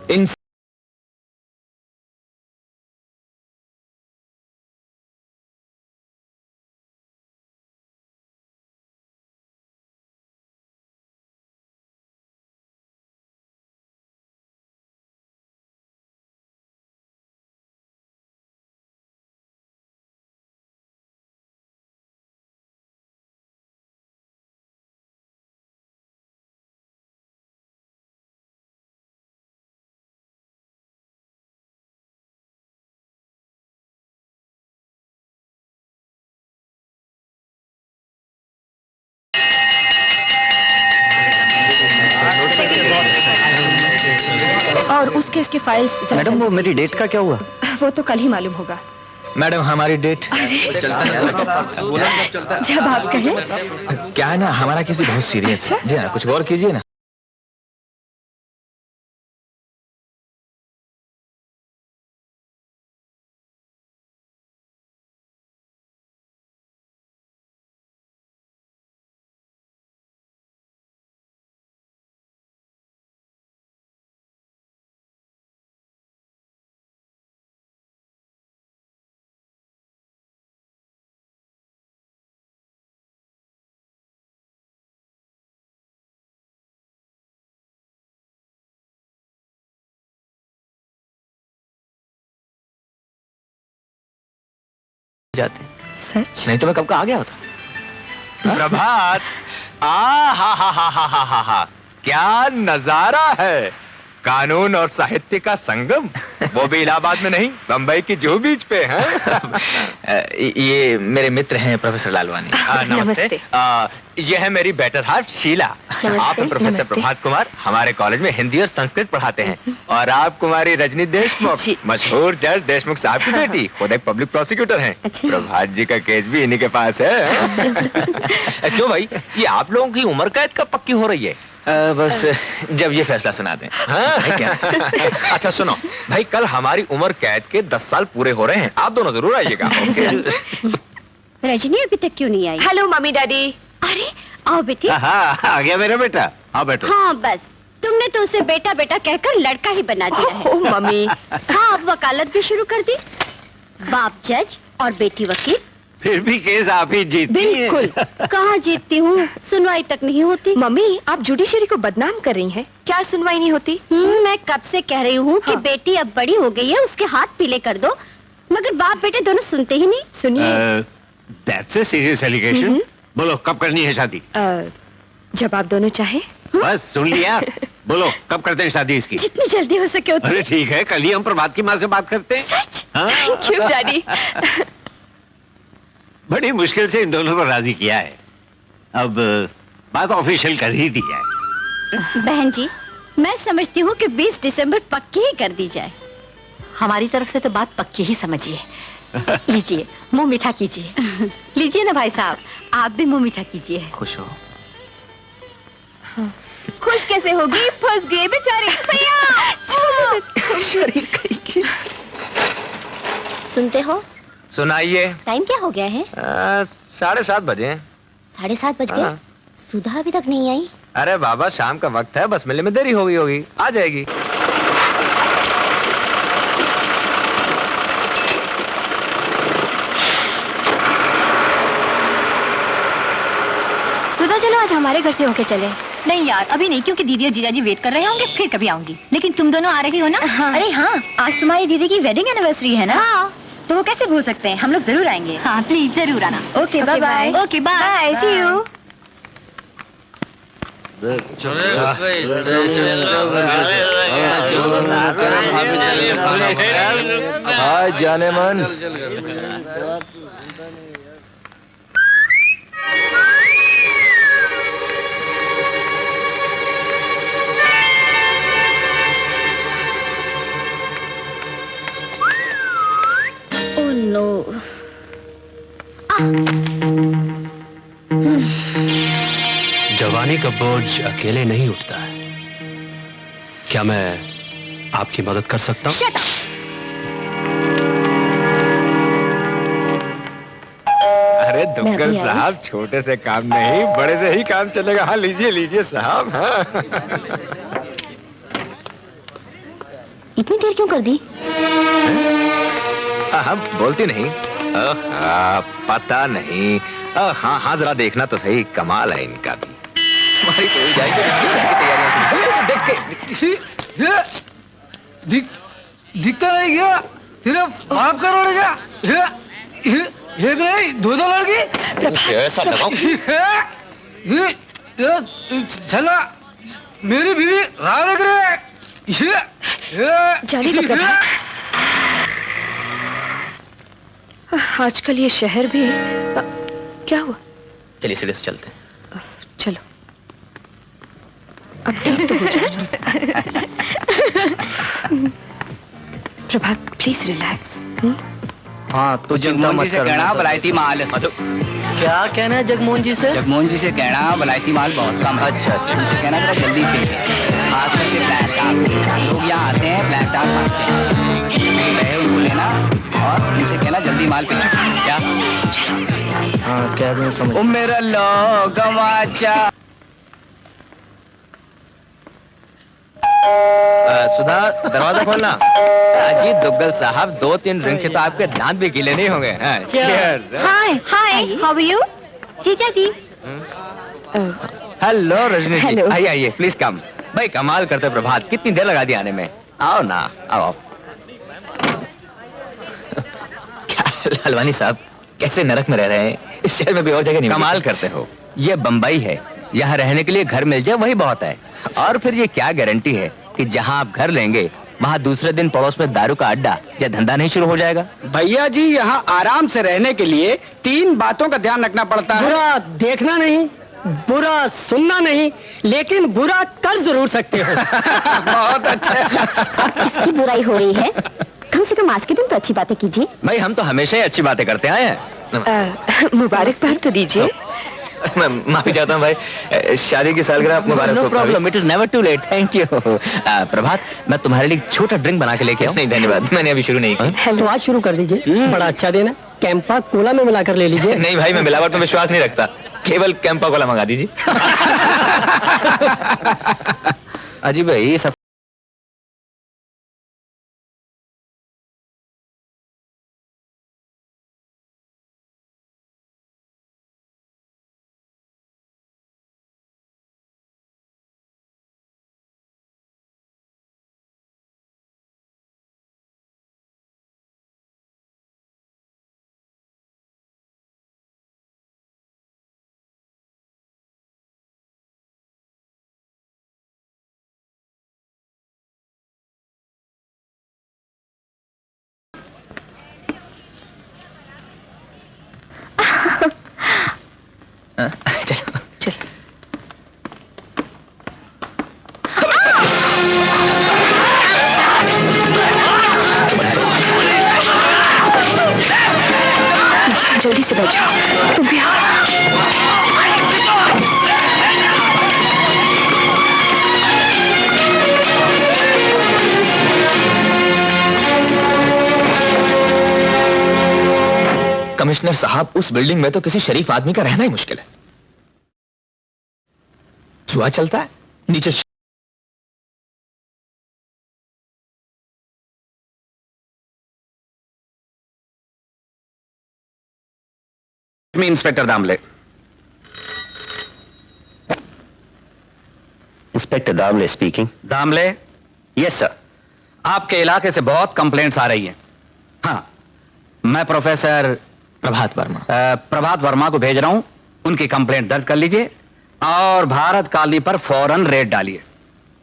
इन और उस केस के फाइल्स। मैडम वो मेरी डेट का क्या हुआ? वो तो कल ही मालूम होगा। मैडम हमारी डेट जब आप कहें। क्या है ना, हमारा किसी बहुत सीरियस है। जी हाँ, कुछ गौर कीजिए ना। जाते सच? नहीं तो मैं कब का आ गया होता। प्रभात, हा हा हा हा हा हा, क्या नजारा है। कानून और साहित्य का संगम, वो भी इलाहाबाद में नहीं, बंबई की जुहू बीच पे है। ये मेरे मित्र हैं प्रोफेसर लालवानी। नमस्ते। ये है मेरी बेटर हाफ शीला। आप हैं प्रोफेसर प्रभात कुमार, हमारे कॉलेज में हिंदी और संस्कृत पढ़ाते हैं। और आप कुमारी रजनी देशमुख, मशहूर जज देशमुख साहब की बेटी, खुद एक पब्लिक प्रोसिक्यूटर हैं। प्रभात जी का केस भी इन्हीं के पास है। क्यों भाई, ये आप लोगों की उम्र कैद कब पक्की हो रही है? बस जब ये फैसला सुना दें। हाँ? क्या? अच्छा सुनो भाई, कल हमारी उम्र कैद के 10 साल पूरे हो रहे हैं, आप दोनों जरूर आइएगा। रजनी अभी तक क्यों नहीं आई? Hello mummy daddy. अरे आओ बेटी। हाँ, आ गया मेरा बेटा, आओ बैठो। हाँ बस, तुमने तो उसे बेटा बेटा कहकर लड़का ही बना दिया है। मम्मी। हाँ, अब वकालत भी शुरू कर दी। बाप जज और बेटी वकील। फिर भी केस आप ही जीतती हैं। बिल्कुल। कहाँ जीतती हूँ, सुनवाई तक नहीं होती। मम्मी आप जुडिशरी को बदनाम कर रही हैं। क्या सुनवाई नहीं होती? मैं कब से कह रही हूँ कि बेटी अब बड़ी हो गई है, उसके हाथ पीले कर दो, मगर बाप बेटे दोनों सुनते ही नहीं। सुनिए, दैट्स अ सीरियस एलिगेशन। बोलो कब करनी है शादी? जब आप दोनों चाहे। बस सुन लिया। बोलो कब करते हैं शादी इसकी? जितनी जल्दी हो सके उतनी। अरे ठीक है, कल ही हम प्रभात की माँ से बात करते हैं। सच? Thank you daddy. बड़ी मुश्किल से इन दोनों को राजी किया है, अब बात ऑफिशियल कर ही दी जाए। बहन जी, मैं समझती हूँ कि 20 दिसंबर पक्की ही कर दी जाए। हमारी तरफ से तो बात पक्की ही समझिए। लीजिए मुंह मीठा कीजिए। लीजिए ना भाई साहब, आप भी मुंह मीठा कीजिए। खुश हो? खुश कैसे होगी, फंस गए बेचारी। शरीर कहीं की। सुनते हो? सुनाइए। टाइम क्या हो गया है? 7:30 बजे। 7:30 बज गए? हाँ। सुधा अभी तक नहीं आई? अरे बाबा, शाम का वक्त है, बस मिलने में देरी हो गई होगी, आ जाएगी। सुधा चलो आज हमारे घर से होके चले। नहीं यार अभी नहीं, क्योंकि दीदी और जीजाजी वेट कर रहे होंगे, फिर कभी आऊंगी। लेकिन तुम दोनों आ रही हो ना? हाँ। अरे हाँ, आज तुम्हारी दीदी की वेडिंग एनिवर्सरी है ना? हाँ। तो वो कैसे भूल सकते हैं, हम लोग जरूर आएंगे। हाँ प्लीज जरूर आना। Okay bye bye. Okay bye, see you. हाँ जाने मन। Oh no. जवानी का बोझ अकेले नहीं उठता है। क्या मैं आपकी मदद कर सकता हूँ? Shut up! अरे दुग्गल साहब, छोटे से काम नहीं, बड़े से ही काम चलेगा। हाँ, लीजिए लीजिए साहब। हाँ। इतनी देर क्यों कर दी? हाँ, बोलती नहीं। पता नहीं। हाँ हाँ, जरा देखना तो सही, कमाल है इनका भी। तुम्हारी तो हो जाएगी, दिखता नहीं क्या? सिर्फ माफ करो क्या? एक नहीं, दो लड़की। ऐसा लगाओ। चला, मेरी बीवी राह देख रहे हैं। जाने दो प्रभात। आजकल ये शहर भी क्या हुआ? चलिए सीधे से चलते हैं। चलो, अब ठीक तो हो जाए। प्रभात प्लीज रिलैक्स। हाँ, तो जगमोहन जी से कहना बलायती माल। मधु, क्या कहना है जगमोहन जी से? जगमोहन जी से कहना बलायती माल बहुत कम है। अच्छा अच्छा। उनसे कहना जरा जल्दी भेजें, खासकर से ब्लैक डाक। लोग यहाँ आते हैं, ब्लैक डाक मांगते हैं। रहे उनको लेना और उनसे कहना जल्दी माल भेजें। क्या? हाँ, क्या तुम्हें समझ? ओ मेरा लोगवाचा। सुधा, दरवाजा खोलना। जी दुग्गल साहब, 2-3 ड्रिंक से तो आपके दांत भी गीले नहीं होंगे। Cheers. Hi hi, how are you? जीजा जी। Hello Rajni ji, Hello. आइए आइए, प्लीज कम। भाई कमाल करते हो प्रभात, कितनी देर लगा दी आने में। आओ ना, आओ। क्या लालवानी साहब, कैसे नरक में रह रहे हैं? इस शहर में भी और जगह नहीं। कमाल करते हो। ये बंबई है, यहाँ रहने के लिए घर मिल जाए वही बहुत है। और फिर ये क्या गारंटी है कि जहाँ आप घर लेंगे वहाँ दूसरे दिन पड़ोस में दारू का अड्डा या धंधा नहीं शुरू हो जाएगा। भैया जी, यहाँ आराम से रहने के लिए 3 बातों का ध्यान रखना पड़ता है। बुरा देखना नहीं, बुरा सुनना नहीं, लेकिन बुरा कर जरूर सकते हो। बहुत अच्छा। इसकी बुराई हो रही है, कम से कम आज के दिन तो अच्छी बातें कीजिए। भाई हम तो हमेशा ही अच्छी बातें करते आए हैं। मुबारकबाद तो दीजिए। मैं माफी चाहता हूँ भाई, शादी की सालगिरह मुबारक हो। No problem, it is never too late. Thank you. Prabhat, मैं तुम्हारे लिए एक छोटा ड्रिंक बना के लेके आऊँ। नहीं धन्यवाद, मैंने अभी शुरू नहीं की। तो आज शुरू कर दीजिए। बड़ा अच्छा दिन है, कैंपा कोला में मिलाकर ले लीजिए। नहीं भाई, मैं मिलावट में विश्वास नहीं रखता, केवल कैंपा कोला मंगा दीजिए। अजी भाई सब चलो चल। जल्दी से बैठ जाओ, तुम भी आओ। कमिश्नर साहब, उस बिल्डिंग में तो किसी शरीफ आदमी का रहना ही मुश्किल है। जुआ चलता है नीचे। Inspector Damle. Inspector Damle speaking. Damle, yes sir. आपके इलाके से बहुत कंप्लेंट्स आ रही हैं। हाँ, मैं प्रोफेसर प्रभात वर्मा को भेज रहा हूं, उनकी कंप्लेंट दर्ज कर लीजिए और भारत कॉलोनी पर फौरन रेड डालिए।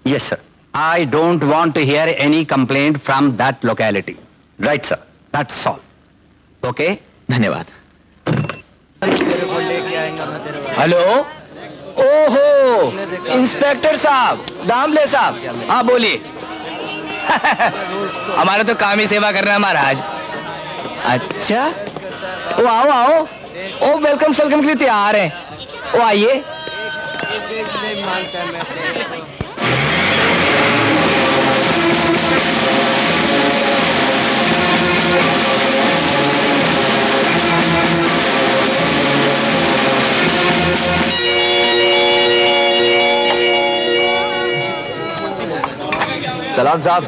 Yes sir. I don't want to hear any complaint from that locality. Right sir. That's all. Okay, धन्यवाद। हेलो। ओहो, इंस्पेक्टर साहब, दामले साहब, हाँ बोलिए। हमारा तो काम ही सेवा करना है महाराज। अच्छा, ओ आओ आओ, ओ वेलकम सेलकम के लिए तैयार हैं। ओ आइए। सलाम साहब।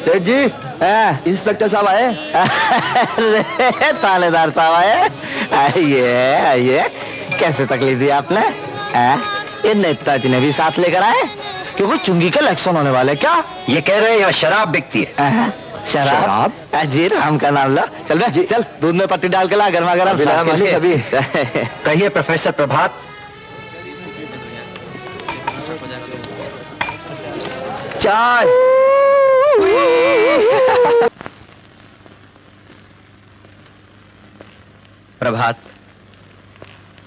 सेठ जी, इंस्पेक्टर साहब आए। अरे थानेदार साहब आए। आइए आइए, कैसे तकलीफ दी आपने? ये नेताजी ने भी साथ लेकर आए? क्योंकि चुंगी के इलेक्शन होने वाले क्या? ये कह रहे हैं यहाँ शराब बिकती है। शराब? जी राम का नाम लो। चल बे, चल दूध में पत्ती डाल के ला, गर्मा गर्म। कहिए प्रोफेसर प्रभात। चाय। प्रभात,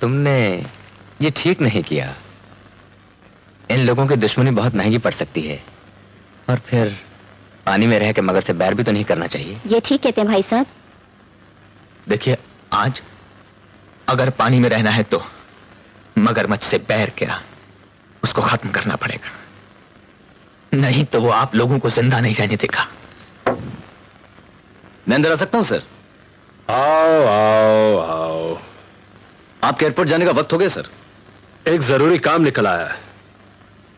तुमने ये ठीक नहीं किया। इन लोगों की दुश्मनी बहुत महंगी पड़ सकती है, और फिर पानी में रह के मगर से बैर भी तो नहीं करना चाहिए। ये ठीक कहते हैं भाई साहब। देखिए, आज अगर पानी में रहना है तो मगरमच्छ से बैर क्या, उसको खत्म करना पड़ेगा, नहीं तो वो आप लोगों को जिंदा नहीं रहने देगा। मैं अंदर आ सकता हूं सर? आओ आओ आओ। आपके एयरपोर्ट जाने का वक्त हो गया सर। एक जरूरी काम निकल आया है,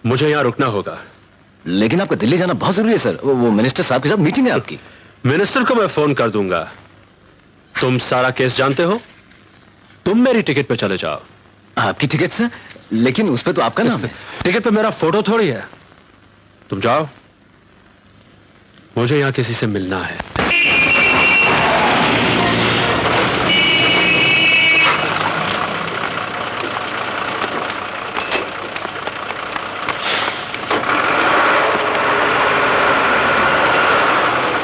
मुझे यहां रुकना होगा। लेकिन आपको दिल्ली जाना बहुत जरूरी है सर। वो मिनिस्टर साहब के साथ मीटिंग है आपकी। मिनिस्टर को मैं फोन कर दूंगा। तुम सारा केस जानते हो, तुम मेरी टिकट पे चले जाओ। आपकी टिकट सर? लेकिन उस पे तो आपका नाम है। टिकट पे मेरा फोटो थोड़ी है। तुम जाओ, मुझे यहां किसी से मिलना है।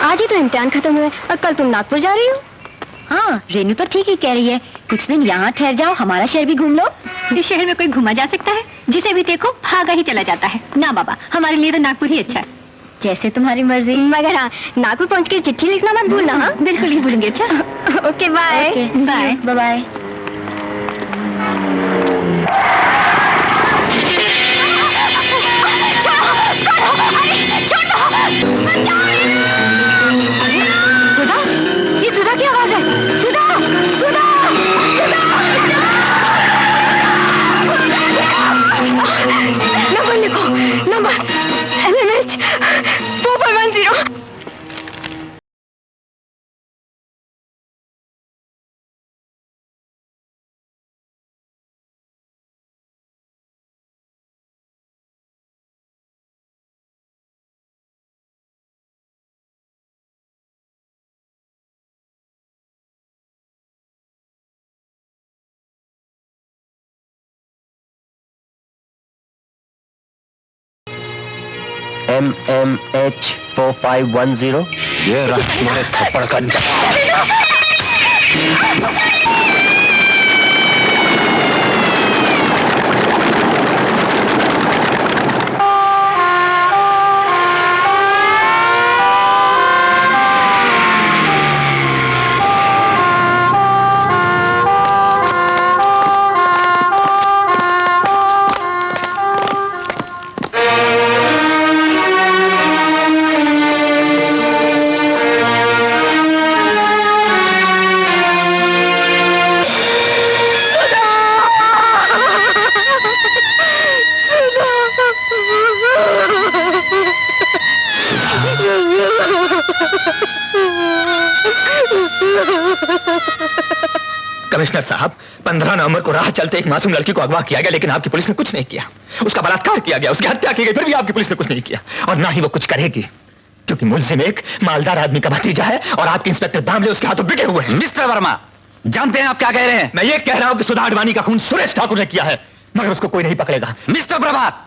आज ही तो इम्तिहान खत्म हुए और कल तुम नागपुर जा रही हो। हाँ, रेनू तो ठीक ही कह रही है। कुछ दिन यहाँ ठहर जाओ, हमारा शहर भी घूम लो। इस शहर में कोई घुमा जा सकता है? जिसे भी देखो भागा ही चला जाता है। ना बाबा, हमारे लिए तो नागपुर ही अच्छा है। जैसे तुम्हारी मर्जी। मगर हाँ, नागपुर पहुँच के चिट्ठी लिखना मत भूलना। हाँ बिल्कुल ही भूलेंगे। अच्छा okay bye. Bye bye. Sudha, ये सुधा की आवाज है। सुधा, सुधा, सुधा। नंबर लिखो, नंबर MMH 4410। MMH 4510। ये रहा तुम्हारे थप्पड़ का जवाब। कमिश्नर साहब, 15 नवंबर को राह चलते एक मासूम लड़की को अगवा किया गया, लेकिन आपकी पुलिस ने कुछ नहीं किया। उसका बलात्कार किया गया, उसकी हत्या की गई, फिर भी आपकी पुलिस ने कुछ नहीं किया, और ना ही वो कुछ करेगी, क्योंकि मुलजिम एक मालदार आदमी का भतीजा है और आपके इंस्पेक्टर दामले उसके हाथों बिके हुए हैं। मिस्टर वर्मा, जानते हैं आप क्या कह रहे हैं? मैं ये कह रहा हूं कि सुधा अडवाणी का खून सुरेश ठाकुर ने किया है, मगर उसको कोई नहीं पकड़ेगा। मिस्टर प्रभात,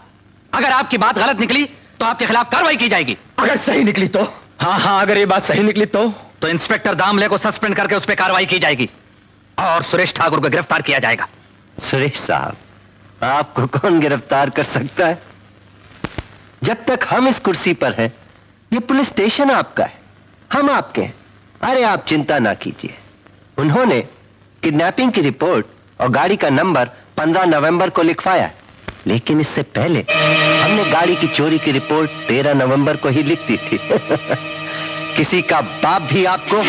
अगर आपकी बात गलत निकली तो आपके खिलाफ कार्रवाई की जाएगी। अगर सही निकली तो? हाँ, अगर ये बात सही निकली तो इंस्पेक्टर दामले को सस्पेंड करके उस पर कार्रवाई की जाएगी और सुरेश ठाकुर को गिरफ्तार किया जाएगा। सुरेश साहब, आपको कौन गिरफ्तार कर सकता है? जब तक हम इस कुर्सी पर हैं, ये पुलिस स्टेशन आपका है, हम आपके हैं। अरे आप चिंता ना कीजिए। उन्होंने किडनैपिंग की रिपोर्ट और गाड़ी का नंबर 15 नवंबर को लिखवाया है। लेकिन इससे पहले हमने गाड़ी की चोरी की रिपोर्ट 13 नवंबर को ही लिख दी थी। किसी का बाप भी आपको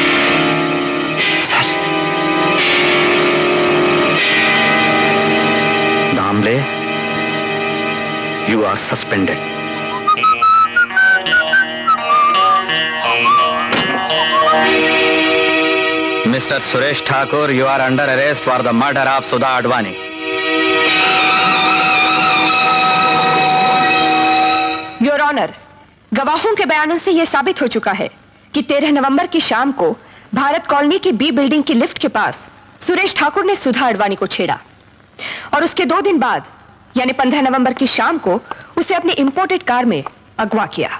sir Damle, you are suspended. Mister Suresh Thakur, you are under arrest for the murder of Sudha Advani. Your honour, गवाहों के बयानों से यह साबित हो चुका है कि 13 नवंबर की शाम को भारत कॉलोनी की बी बिल्डिंग की लिफ्ट के पास सुरेश ठाकुर ने सुधा आडवाणी को छेड़ा और उसके 2 दिन बाद यानी 15 नवंबर की शाम को उसे अपनी इंपोर्टेड कार में अगवा किया।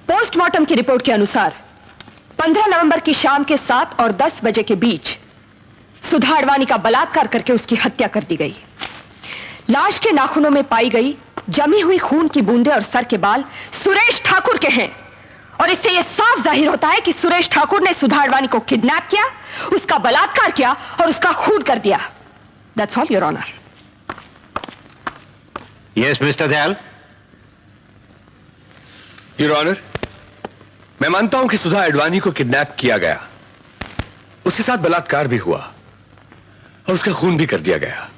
पोस्टमार्टम की रिपोर्ट के अनुसार 15 नवंबर की शाम के 7 और 10 बजे के बीच सुधा आडवाणी का बलात्कार करके उसकी हत्या कर दी गई। लाश के नाखूनों में पाई गई जमी हुई खून की बूंदें और सर के बाल सुरेश ठाकुर के हैं और इससे यह साफ जाहिर होता है कि सुरेश ठाकुर ने सुधा आडवाणी को किडनैप किया, उसका बलात्कार किया और उसका खून कर दिया। That's all your honour. Yes mister Dayal. Your honour, मैं मानता हूं कि सुधा आडवाणी को किडनैप किया गया, उसके साथ बलात्कार भी हुआ और उसका खून भी कर दिया गया,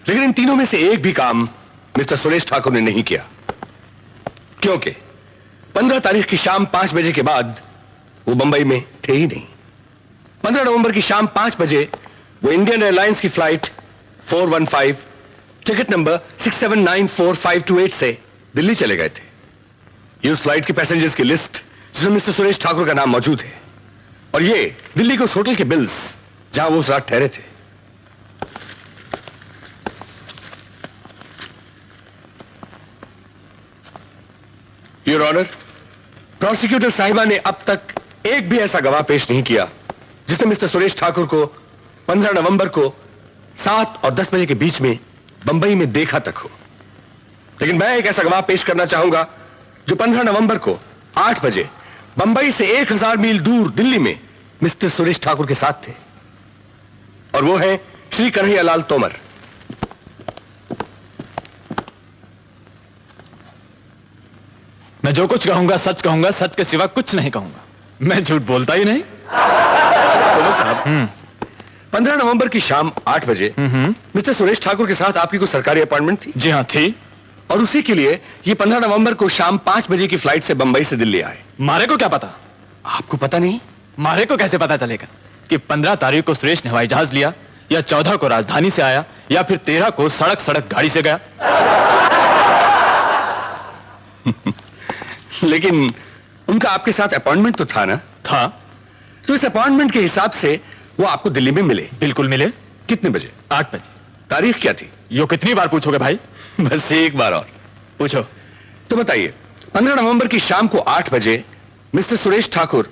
लेकिन इन तीनों में से एक भी काम मिस्टर सुरेश ठाकुर ने नहीं किया, क्योंकि 15 तारीख की शाम 5 बजे के बाद वो बंबई में थे ही नहीं। 15 नवंबर की शाम 5 बजे वो इंडियन एयरलाइंस की फ्लाइट 415 टिकट नंबर 6794-528 से दिल्ली चले गए थे। ये उस फ्लाइट के पैसेंजर्स की लिस्ट जिसमें मिस्टर सुरेश ठाकुर का नाम मौजूद है और ये दिल्ली के उस होटल के बिल्स जहां वो उस रात ठहरे थे। योर ऑनर, प्रोसिक्यूटर साहिबा ने अब तक एक भी ऐसा गवाह पेश नहीं किया जिसने मिस्टर सुरेश ठाकुर को 15 नवंबर को 7 और 10 बजे के बीच में बंबई में देखा तक हो। लेकिन मैं एक ऐसा गवाह पेश करना चाहूंगा जो 15 नवंबर को 8 बजे बंबई से 1000 मील दूर दिल्ली में मिस्टर सुरेश ठाकुर के साथ थे, और वो है श्री कन्हैयालाल तोमर। मैं जो कुछ कहूंगा सच कहूंगा, सच के सिवा कुछ नहीं कहूंगा। मैं झूठ बोलता ही नहीं। तोमर साहब, 15 नवंबर की शाम 8 बजे मिस्टर सुरेश ठाकुर के साथ आपकी कोई सरकारी अपॉइंटमेंट थी? जी हाँ, थी। और उसी के लिए ये 15 नवंबर को शाम 5 बजे की फ्लाइट से बंबई से दिल्ली आए। मारे को क्या पता? आपको पता नहीं? मारे को कैसे पता चलेगा कि 15 तारीख को सुरेश ने हवाई जहाज लिया, या 14 को राजधानी से आया, या फिर 13 को सड़क गाड़ी से गया? लेकिन उनका आपके साथ अपॉइंटमेंट तो था ना? था। तो इस अपॉइंटमेंट के हिसाब से वो आपको दिल्ली में मिले? बिल्कुल मिले। कितने बजे? 8 बजे। तारीख क्या थी? यो कितनी बार पूछोगे भाई? बस एक बार और पूछो। तो बताइए, 15 नवंबर की शाम को 8 बजे मिस्टर सुरेश ठाकुर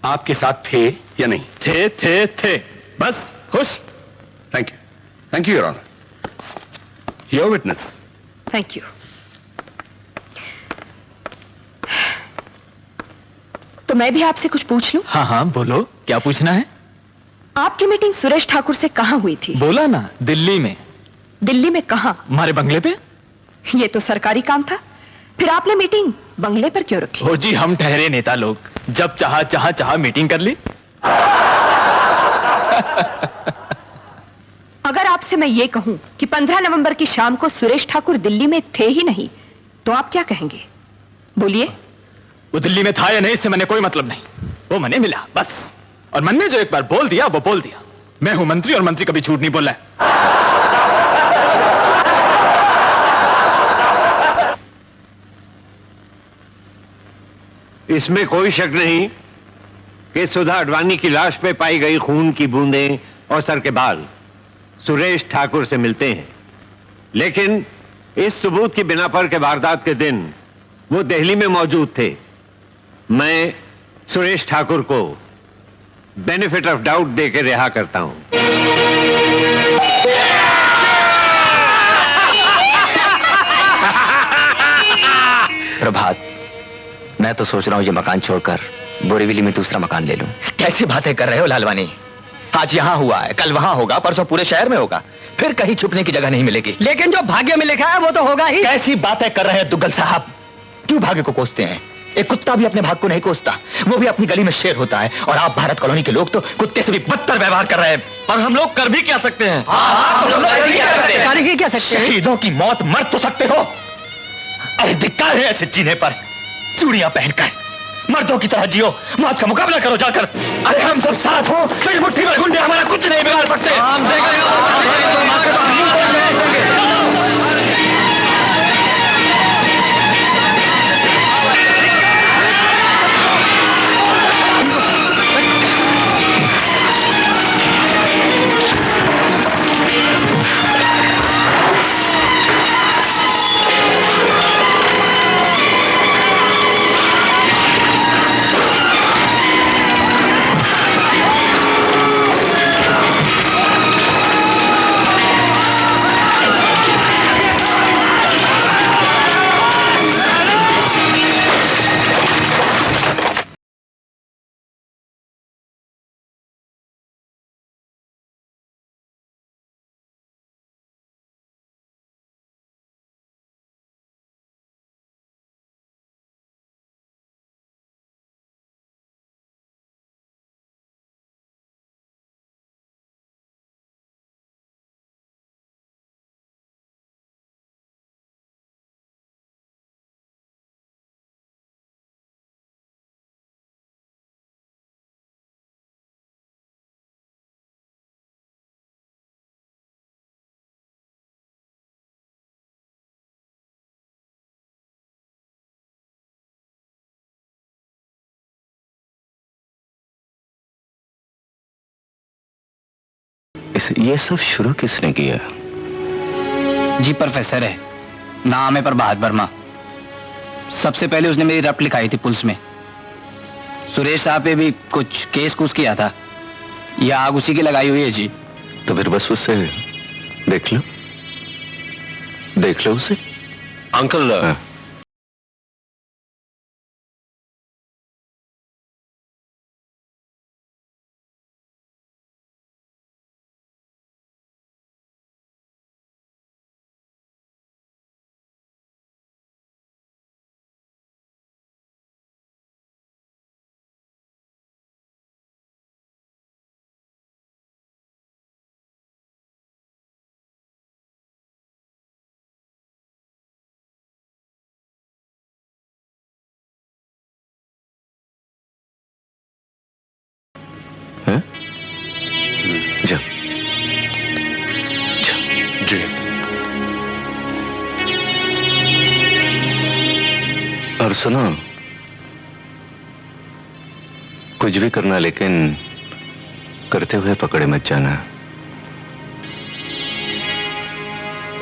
आपके साथ थे या नहीं? थे। बस खुश। Thank you your honour. Your witness. Thank you. तो मैं भी आपसे कुछ पूछ लूं? हाँ, बोलो, क्या पूछना है? आपकी मीटिंग सुरेश ठाकुर से कहां हुई थी? बोला ना, दिल्ली में। दिल्ली में कहां? हमारे बंगले पे। ये तो सरकारी काम था, फिर आपने मीटिंग बंगले पर क्यों रखी? हो जी, हम ठहरे नेता लोग, जब चाहा मीटिंग कर ली। अगर आपसे मैं ये कहूं कि 15 नवंबर की शाम को सुरेश ठाकुर दिल्ली में थे ही नहीं, तो आप क्या कहेंगे? बोलिए। वो दिल्ली में था या नहीं, इससे मैंने कोई मतलब नहीं। वो मने मिला बस, और मन ने जो एक बार बोल दिया वो बोल दिया। मैं हूं मंत्री, और मंत्री कभी झूठ नहीं बोला है। इसमें कोई शक नहीं कि सुधा आडवाणी की लाश पे पाई गई खून की बूंदें और सर के बाल सुरेश ठाकुर से मिलते हैं, लेकिन इस सबूत की बिना पर के वारदात के दिन वो दिल्ली में मौजूद थे। मैं सुरेश ठाकुर को बेनिफिट ऑफ डाउट देकर रिहा करता हूं। प्रभात, मैं तो सोच रहा हूं ये मकान छोड़कर बोरीवली में दूसरा मकान ले लूं। कैसी बातें कर रहे हो लालवानी? आज यहाँ हुआ है, कल वहां होगा, परसों पूरे शहर में होगा, फिर कहीं छुपने की जगह नहीं मिलेगी। लेकिन जो भाग्य में लिखा है वो तो होगा ही। कैसी बातें कर रहे हैं दुग्गल साहब? क्यों भाग्य को कोसते हैं? एक कुत्ता भी अपने भाग को नहीं कोसता, वो भी अपनी गली में शेर होता है। और आप भारत कॉलोनी के लोग तो कुत्ते से भी बदतर व्यवहार कर रहे हैं। पर हम लोग कर भी क्या सकते हैं? क्या सकते हैं? शहीदों की मौत मर तो सकते हो, अरे धिक्कार है ऐसे जीने पर। चूड़ियां पहनकर मर्दों की तरह जियो, मौत का मुकाबला करो जाकर। अरे हम सब साथ हो तो इस मुट्ठी में गुंडे हमारा कुछ नहीं बिगाड़ सकते। ये सब शुरू किसने किया? जी प्रोफेसर है, नाम है प्रभात वर्मा। सबसे पहले उसने मेरी रप लिखाई थी पुलिस में। सुरेश साहब पे भी कुछ केस कुछ किया था, यह आग उसी की लगाई हुई है जी। तो फिर बस उससे देख लो, देख लो उसे। अंकल जा जी। और सुनो, कुछ भी करना लेकिन करते हुए पकड़े मत जाना।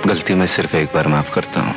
गलती मैं सिर्फ एक बार माफ करता हूं।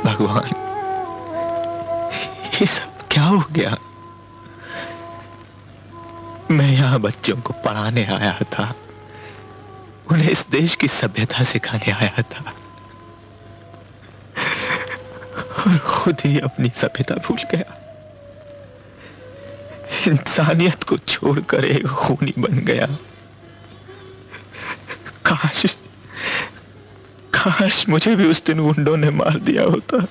भगवान, ये सब क्या हो गया? मैं यहाँ बच्चों को पढ़ाने आया था, उन्हें इस देश की सभ्यता सिखाने आया था, और खुद ही अपनी सभ्यता भूल गया। इंसानियत को छोड़कर एक खूनी बन गया। काश मुझे भी उस दिन गुंडों ने मार दिया होता।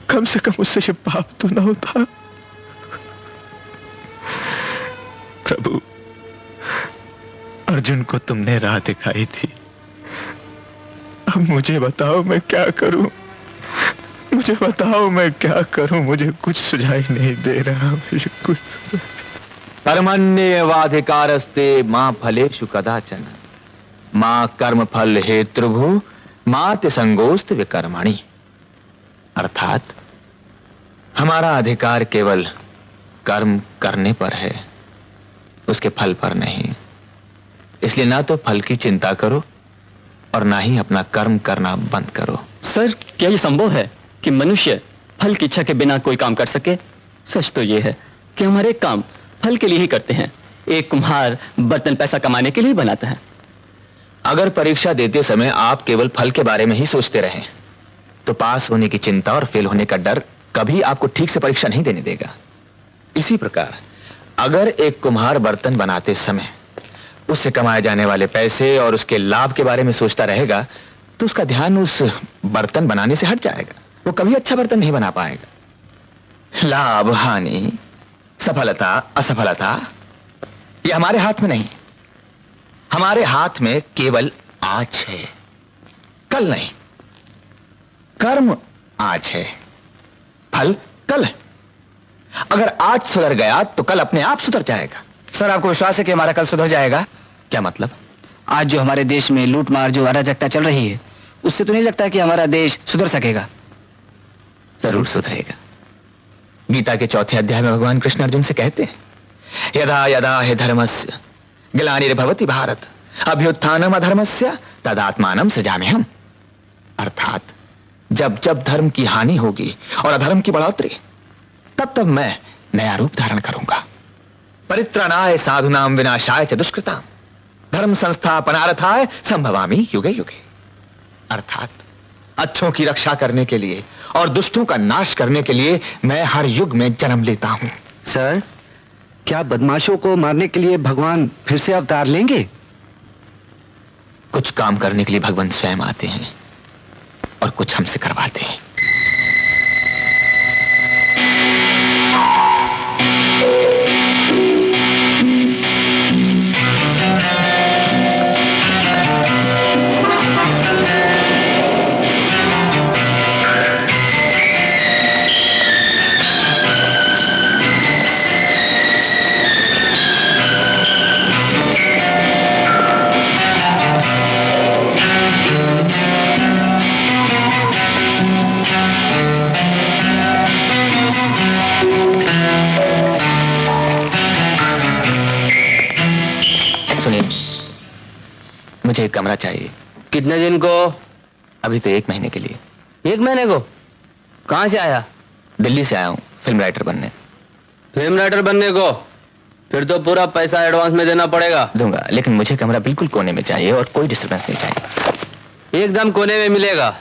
कम से कम उससे ये पाप तो न होता। प्रभु, अर्जुन को तुमने राह दिखाई थी, अब मुझे बताओ मैं क्या करूं? मुझे बताओ मैं क्या करूं? मुझे कुछ सुझाई नहीं दे रहा। मुझे कुछ कर्मण्येवाधिकारस्ते मां फलेषु कदाचन मां कर्म फल हेतुर्भु मां ते संगोस्त विकर्मणि। अर्थात हमारा अधिकार केवल कर्म करने पर है, उसके फल पर नहीं। इसलिए ना तो फल की चिंता करो और ना ही अपना कर्म करना बंद करो। सर, क्या ये संभव है कि मनुष्य फल की इच्छा के बिना कोई काम कर सके? सच तो ये है कि हमारे काम फल के लिए ही करते हैं। एक कुम्हार बर्तन पैसा कमाने के लिए बनाता है। अगर परीक्षा देते समय आप केवल फल के बारे में ही सोचते रहें तो पास होने की चिंता और फेल होने का डर कभी आपको ठीक से परीक्षा नहीं देने देगा। इसी प्रकार अगर एक कुम्हार बर्तन बनाते समय उससे कमाए जाने वाले पैसे और उसके लाभ के बारे में सोचता रहेगा तो उसका ध्यान उस बर्तन बनाने से हट जाएगा। वो कभी अच्छा बर्तन नहीं बना पाएगा। लाभ हानि, सफलता असफलता, ये हमारे हाथ में नहीं। हमारे हाथ में केवल आज है, कल नहीं। कर्म आज है, फल कल है। अगर आज सुधर गया तो कल अपने आप सुधर जाएगा। सर, आपको विश्वास है कि हमारा कल सुधर जाएगा? क्या मतलब? आज जो हमारे देश में लूटमार, जो अराजकता चल रही है, उससे तो नहीं लगता कि हमारा देश सुधर सकेगा? जरूर सुधरेगा। गीता के 4 अध्याय में भगवान कृष्ण अर्जुन से कहते हैं, यदा यदा हि धर्मस्य ग्लानिर्भवति भारत अभ्युत्थानम अधर्मस्य तदात्मानं सृजाम्यहम्। अर्थात जब जब धर्म की हानि होगी और अधर्म की बढ़ोतरी, तब तब मैं नया रूप धारण करूंगा। परित्राणाय साधुनाम विनाशाय च दुष्कृताम धर्म संस्थापनार्थाय संभवामि युगे युगे। अर्थात अच्छों की रक्षा करने के लिए और दुष्टों का नाश करने के लिए मैं हर युग में जन्म लेता हूं। सर, क्या बदमाशों को मारने के लिए भगवान फिर से अवतार लेंगे? कुछ काम करने के लिए भगवान स्वयं आते हैं और कुछ हमसे करवाते हैं। मुझे एक कमरा चाहिए। कितने दिन को? अभी तो 1 महीने के लिए। 1 महीने को? कहां से आया? दिल्ली से आया हूँ फिल्म राइटर बनने। फिल्म राइटर बनने को? फिर तो पूरा पैसा एडवांस में देना पड़ेगा। दूंगा, लेकिन मुझे कमरा बिल्कुल कोने में चाहिए और कोई डिस्टर्बेंस नहीं चाहिए। एकदम कोने में मिलेगा,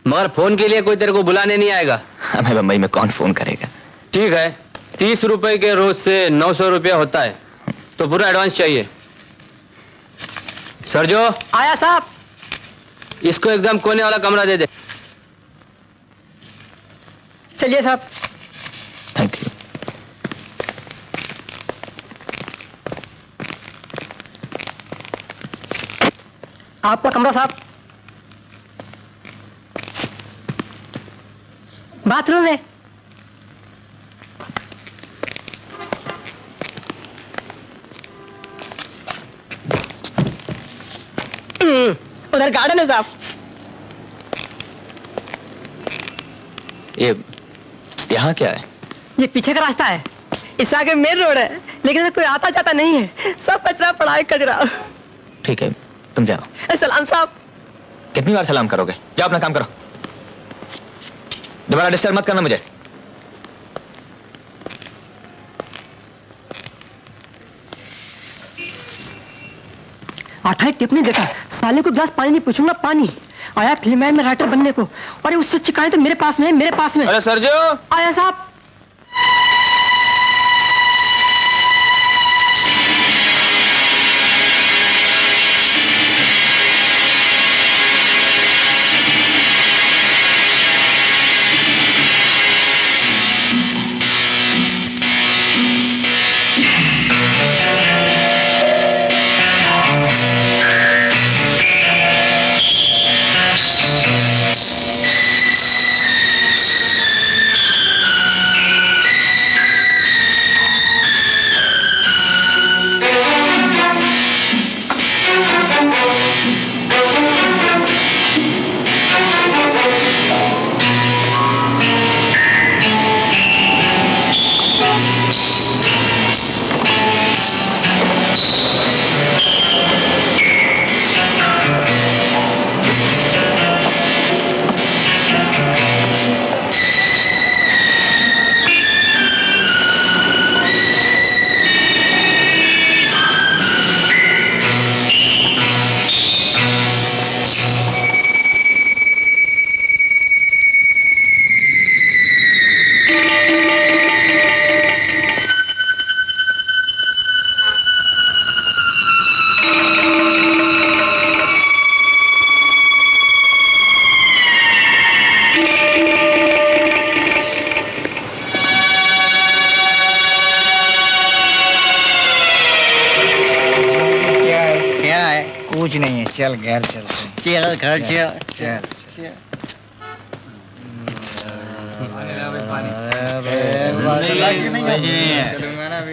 मगर फोन के लिए कोई तेरे को बुलाने नहीं आएगा। हमें बंबई में कौन फोन करेगा? ठीक है, 30 रुपए के रोज से 900 रुपया होता है, तो पूरा एडवांस चाहिए। सरजो आया साहब। इसको एकदम कोने वाला कमरा दे दे। चलिए साहब। Thank you. आपका कमरा साहब। बाथरूम में। उधर गार्डन है साहब। ये यहाँ क्या है? ये पीछे का रास्ता है, इससे आगे मेन रोड है, लेकिन कोई आता जाता नहीं है, सब कचरा पड़ा है, कचरा। ठीक है, तुम जाओ। सलाम साहब। कितनी बार सलाम करोगे? जाओ अपना काम करो, दोबारा डिस्टर्ब मत करना मुझे। आठा टिप नहीं देता, साले को गिलास पानी नहीं पूछूंगा, पानी आया फिल्म में राइटर बनने को। अरे उससे शिकायत तो मेरे पास में है, मेरे पास में। अरे सरजो आया साहब। कुछ नहीं है, चल घर चलते हैं। चल घर चल चल।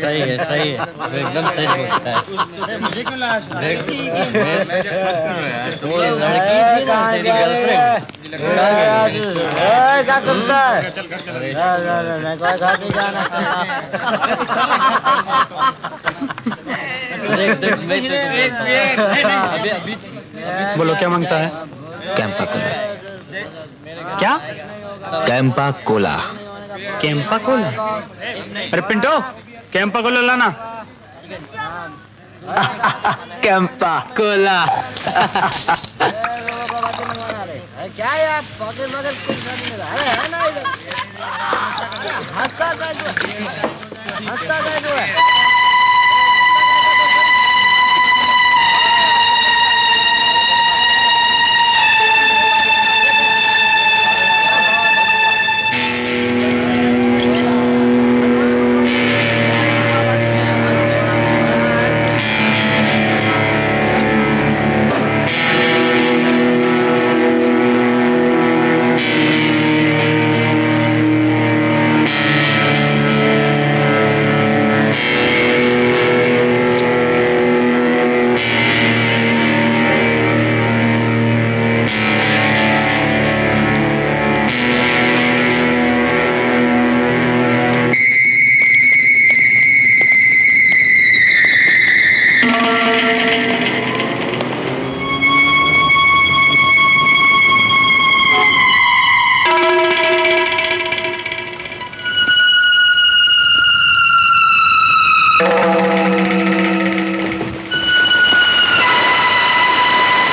सही है, सही है, एकदम सही बोलता है। मुझे क्यों लाश? क्या करता है? बोलो क्या मांगता है? कैंपा कोला। क्या? कैंपा कोला। कैंपा कोला? अरे पिंटो, कैंपा कोला लाना। कैंपा कोला। क्या यार पॉकेट मगर कुछ नहीं रहा है ना इधर। हंसता है जो है।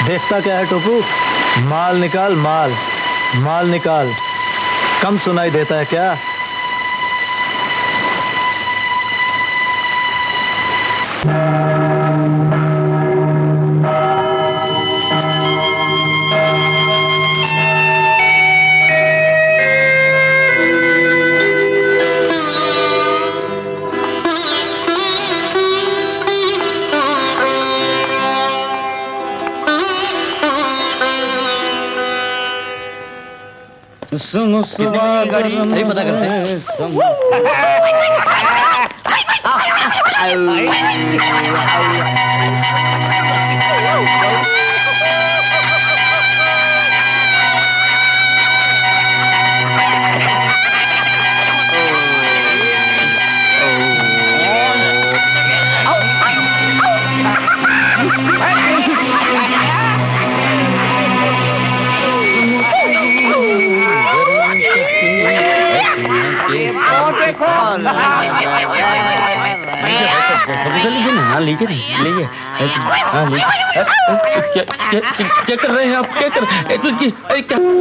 देखता क्या है टोपू? माल निकाल, माल निकाल। कम सुनाई देता है क्या? अभी पता करते हैं। लीजिए लीजिए। हाँ लीजिए। क्या कर रहे हैं आप? क्या कर क्या? क्या कर रहे हैं?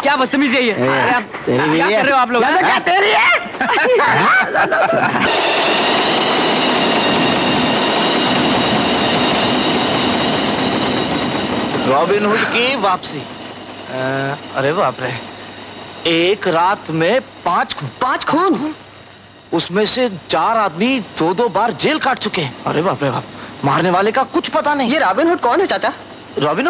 क्या बदतमीजी है ये? क्या कर रहे हो आप लोग? क्या तेरी है? रॉबिन हुड की वापसी। अरे बाप रे, एक रात में 5 खून, उसमें से 4 आदमी 2-2 बार जेल काट चुके हैं। अरे बाप रे बाप, मारने वाले का कुछ पता नहीं। ये रॉबिन हुड कौन है चाचा? रॉबिन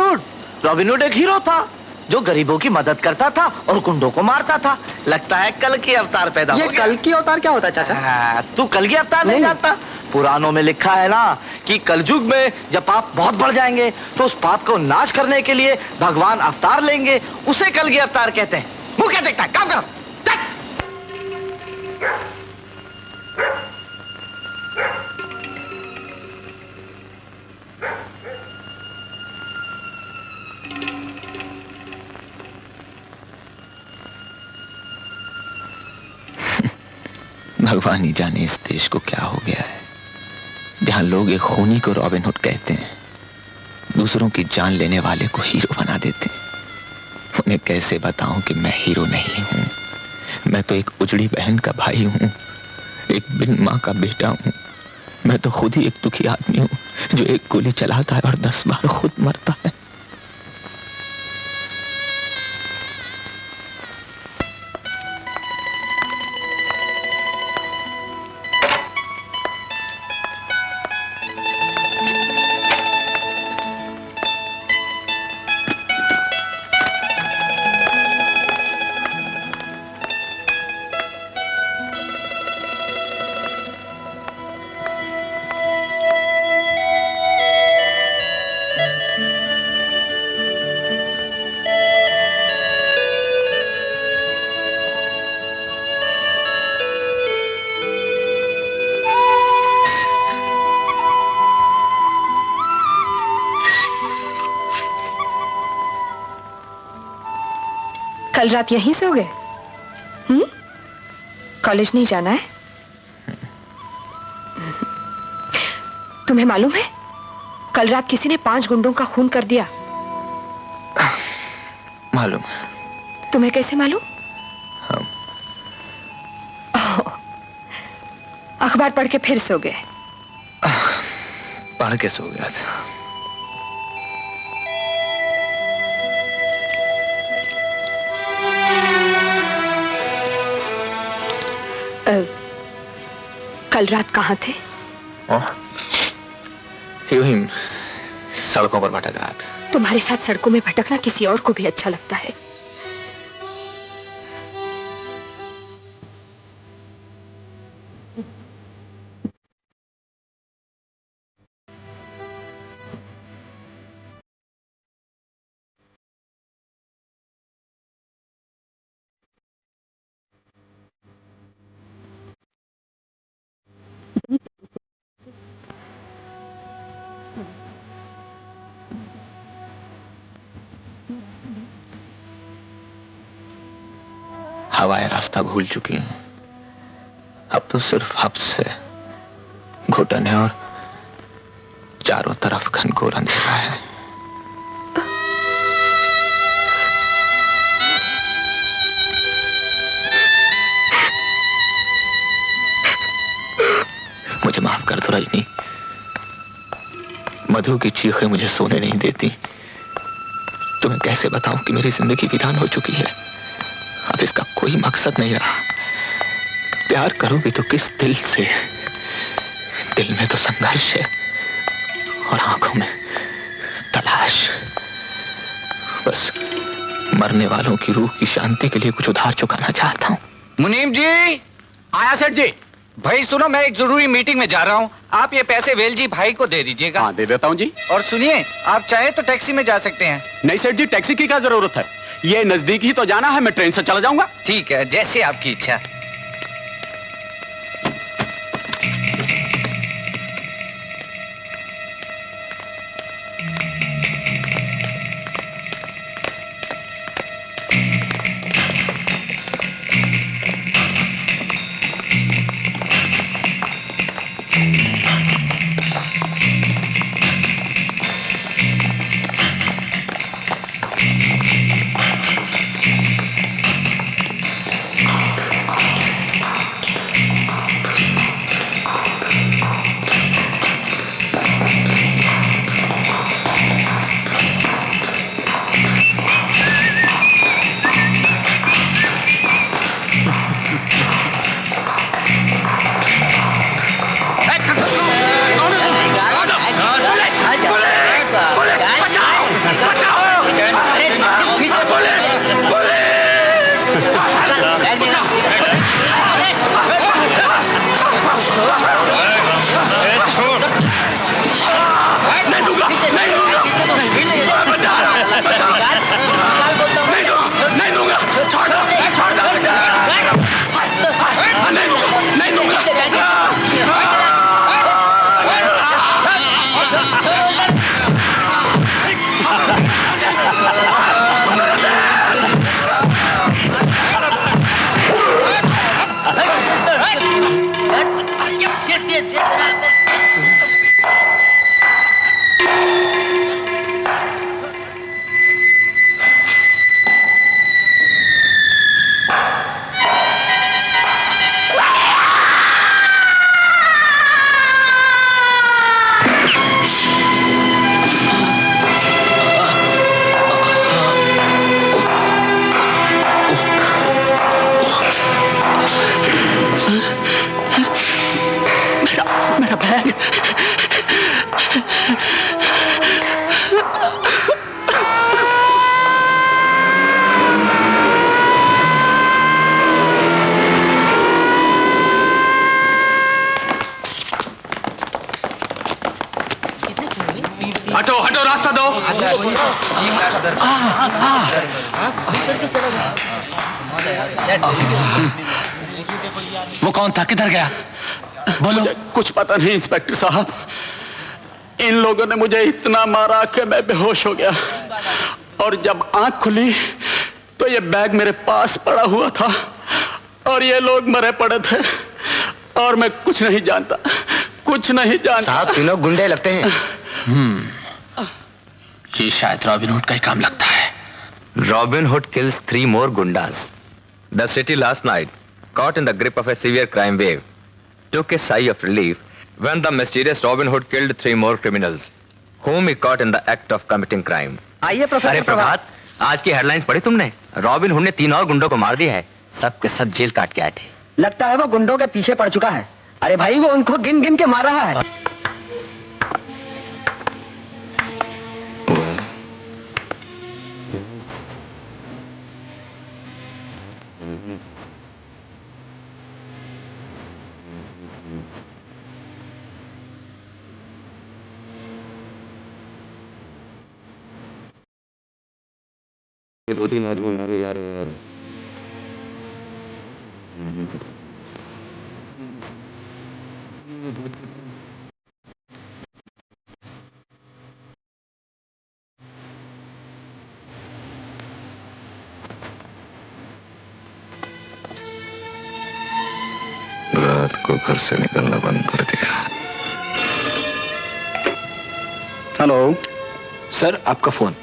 हुड एक हीरो था जो गरीबों की मदद करता था और गुंडों को मारता था। लगता है कल की अवतार पैदा हो गया। ये कल की अवतार क्या होता है चाचा? तू कल की अवतार नहीं जानता? पुराणों में लिखा है ना कि कलयुग में जब पाप बहुत बढ़ जाएंगे तो उस पाप को नाश करने के लिए भगवान अवतार लेंगे, उसे कल की अवतार कहते हैं। मुंह क्या देखता है? काम करो। भगवान ही जाने इस देश को क्या हो गया है, जहां लोग एक खूनी को रॉबिन हुड कहते हैं, दूसरों की जान लेने वाले को हीरो बना देते हैं। उन्हें कैसे बताऊं कि मैं हीरो नहीं हूं, मैं तो एक उजड़ी बहन का भाई हूं, एक बिन मां का बेटा हूं। मैं तो खुद ही एक दुखी आदमी हूं जो एक गोली चलाता है और 10 बार खुद मरता है। कल रात यहीं सो गए? कॉलेज नहीं जाना है? तुम्हें मालूम है कल रात किसी ने 5 गुंडों का खून कर दिया? मालूम। तुम्हें कैसे मालूम? अखबार पढ़ के फिर सो गए? पढ़ के सो गया था। कल रात कहाँ थे? यूं ही सड़कों पर भटक रहा था। तुम्हारे साथ सड़कों में भटकना किसी और को भी अच्छा लगता है। हवाएं रास्ता भूल चुकी हैं। अब तो सिर्फ हब्स है, घुटन है और चारों तरफ घनघोर अंधेरा है। मुझे माफ कर दो रजनी। यादों की चीखें मुझे सोने नहीं देती। तो मैं कैसे बताऊं कि मेरी जिंदगी वीरान हो चुकी है। अब इसका कोई मकसद नहीं रहा। प्यार करूं भी तो किस दिल से? दिल में तो संघर्ष है और आंखों में तलाश। बस मरने वालों की रूह की शांति के लिए कुछ उधार चुकाना चाहता हूं। मुनीम जी। आया सेठ जी। भाई सुनो, मैं एक जरूरी मीटिंग में जा रहा हूँ। आप ये पैसे वेलजी भाई को दे दीजिएगा। हाँ, दे देता हूँ जी। और सुनिए, आप चाहे तो टैक्सी में जा सकते हैं। नहीं सेठ जी, टैक्सी की क्या जरूरत है? ये नजदीक ही तो जाना है, मैं ट्रेन से चला जाऊंगा। ठीक है, जैसे आपकी इच्छा। मेरा बैग। हटो हटो, रास्ता दो। वो कौन था, किधर गया? बोलो। कुछ पता नहीं इंस्पेक्टर साहब, इन लोगों ने मुझे इतना मारा कि मैं बेहोश हो गया, और जब आंख खुली तो ये बैग मेरे पास पड़ा हुआ था और ये लोग मरे पड़े थे, और मैं कुछ नहीं जानता, कुछ नहीं जानता। साहब तीनों गुंडे लगते हैं। ये शायद रॉबिन हुड का ही काम लगता है। Robin Hood kills 3 more gundas. The city last night, caught in the grip of a severe crime wave, took a sigh of relief when the mysterious Robin Hood killed 3 more criminals, whom he caught in the act of committing crime. आइए professor. अरे प्रभात, आज की headlines पढ़ी तुमने? Robin hood ने 3 और गुंडों को मार दिया है। सब के सब जेल काट के आए थे। लगता है वो गुंडों के पीछे पड़ चुका है। अरे भाई, वो उनको गिन गिन के मार रहा है। रात को घर से निकलना बंद कर दिया। हेलो सर, आपका फोन।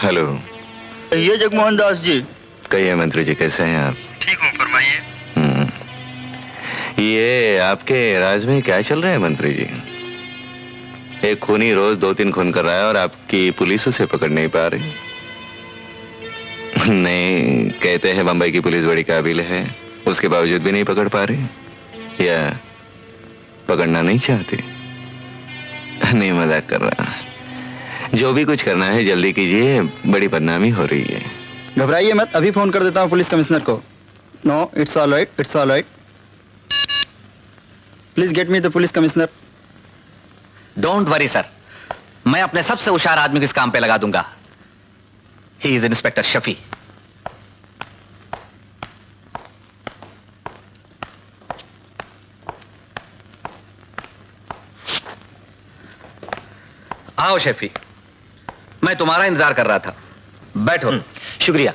हेलो, ये जगमोहन दास जी। कहिए मंत्री जी, कैसे हैं आप? ठीक हूँ, फरमाइए। ये आपके राज में क्या चल रहा है मंत्री जी? एक खूनी रोज 2-3 खून कर रहा है और आपकी पुलिस उसे पकड़ नहीं पा रही। नहीं, कहते हैं बंबई की पुलिस बड़ी काबिल है, उसके बावजूद भी नहीं पकड़ पा रही, या पकड़ना नहीं चाहती? नहीं, मजाक कर रहा। जो भी कुछ करना है जल्दी कीजिए, बड़ी बदनामी हो रही है। घबराइए मत, अभी फोन कर देता हूँ पुलिस कमिश्नर को। No, it's all right, it's all right. Please get me the police commissioner. Don't worry sir, मैं अपने सबसे होशियार आदमी को इस काम पे लगा दूंगा। He is inspector Shafi. आओ शफी, मैं तुम्हारा इंतजार कर रहा था। बैठो। शुक्रिया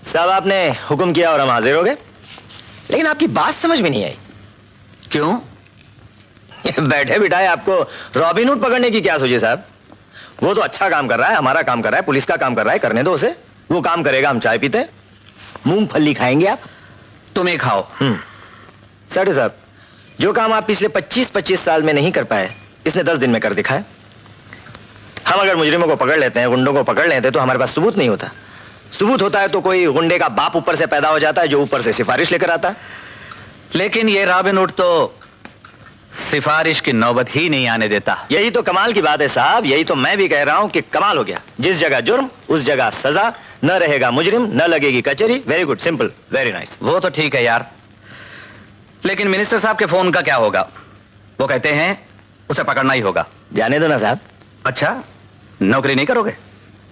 साहब, आपने हुक्म किया और हम हाजिर हो गए। लेकिन आपकी बात समझ में नहीं आई। क्यों? बैठे बिठाए आपको रॉबिन हुड पकड़ने की क्या सोचे साहब? वो तो अच्छा काम कर रहा है, हमारा काम कर रहा है, पुलिस का काम कर रहा है, करने दो उसे। वो काम करेगा, हम चाय पीते। मूंगफली खाएंगे आप? तुम ही खाओ। सेठ साहब, जो काम आप पिछले 25-25 साल में नहीं कर पाए, इसने 10 दिन में कर दिखाया। हम अगर मुजरिमों को पकड़ लेते हैं, गुंडों को पकड़ लेते हैं, तो हमारे पास सबूत नहीं होता। सबूत होता है तो कोई गुंडे का बाप ऊपर से पैदा हो जाता है, जो ऊपर से सिफारिश लेकर आता है। लेकिन ये रॉबिन हुड तो सिफारिश की नौबत ही नहीं आने देता। यही तो कमाल की बात है साहब, यही तो मैं भी कह रहा हूं कि कमाल हो गया। जिस जगह जुर्म उस जगह सजा, न रहेगा मुजरिम, न लगेगी कचहरी। Very good, simple, very nice. वो तो ठीक है यार, लेकिन मिनिस्टर साहब के फोन का क्या होगा? वो कहते हैं उसे पकड़ना ही होगा। जाने दो ना साहब। अच्छा, नौकरी नहीं करोगे?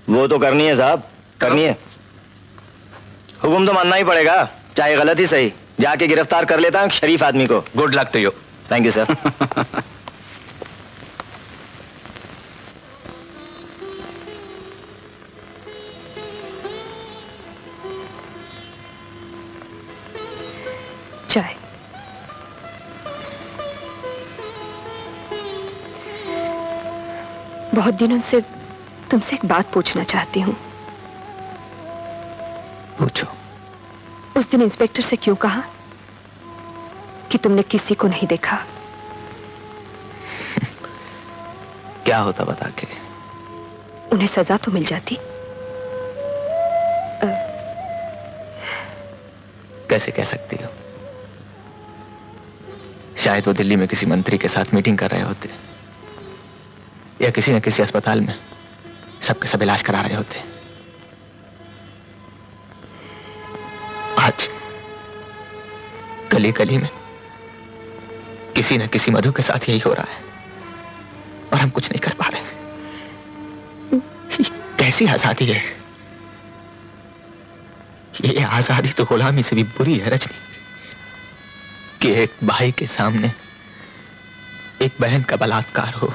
वो तो करनी है साहब, करनी है। हुक्म तो मानना ही पड़ेगा, चाहे गलत ही सही। जाके गिरफ्तार कर लेता हूं शरीफ आदमी को। Good luck to you. Thank you sir. चाय। बहुत दिनों से तुमसे एक बात पूछना चाहती हूं। पूछो। उस दिन इंस्पेक्टर से क्यों कहा कि तुमने किसी को नहीं देखा? क्या होता बता के? उन्हें सजा तो मिल जाती। कैसे कह सकती हो? शायद वो दिल्ली में किसी मंत्री के साथ मीटिंग कर रहे होते, या किसी न किसी अस्पताल में सबके सब इलाज करा रहे होते। आज गली गली में किसी न किसी मधु के साथ यही हो रहा है, और हम कुछ नहीं कर पा रहे। कैसी आजादी है ये? आजादी तो गुलामी से भी बुरी है रजनी, कि एक भाई के सामने एक बहन का बलात्कार हो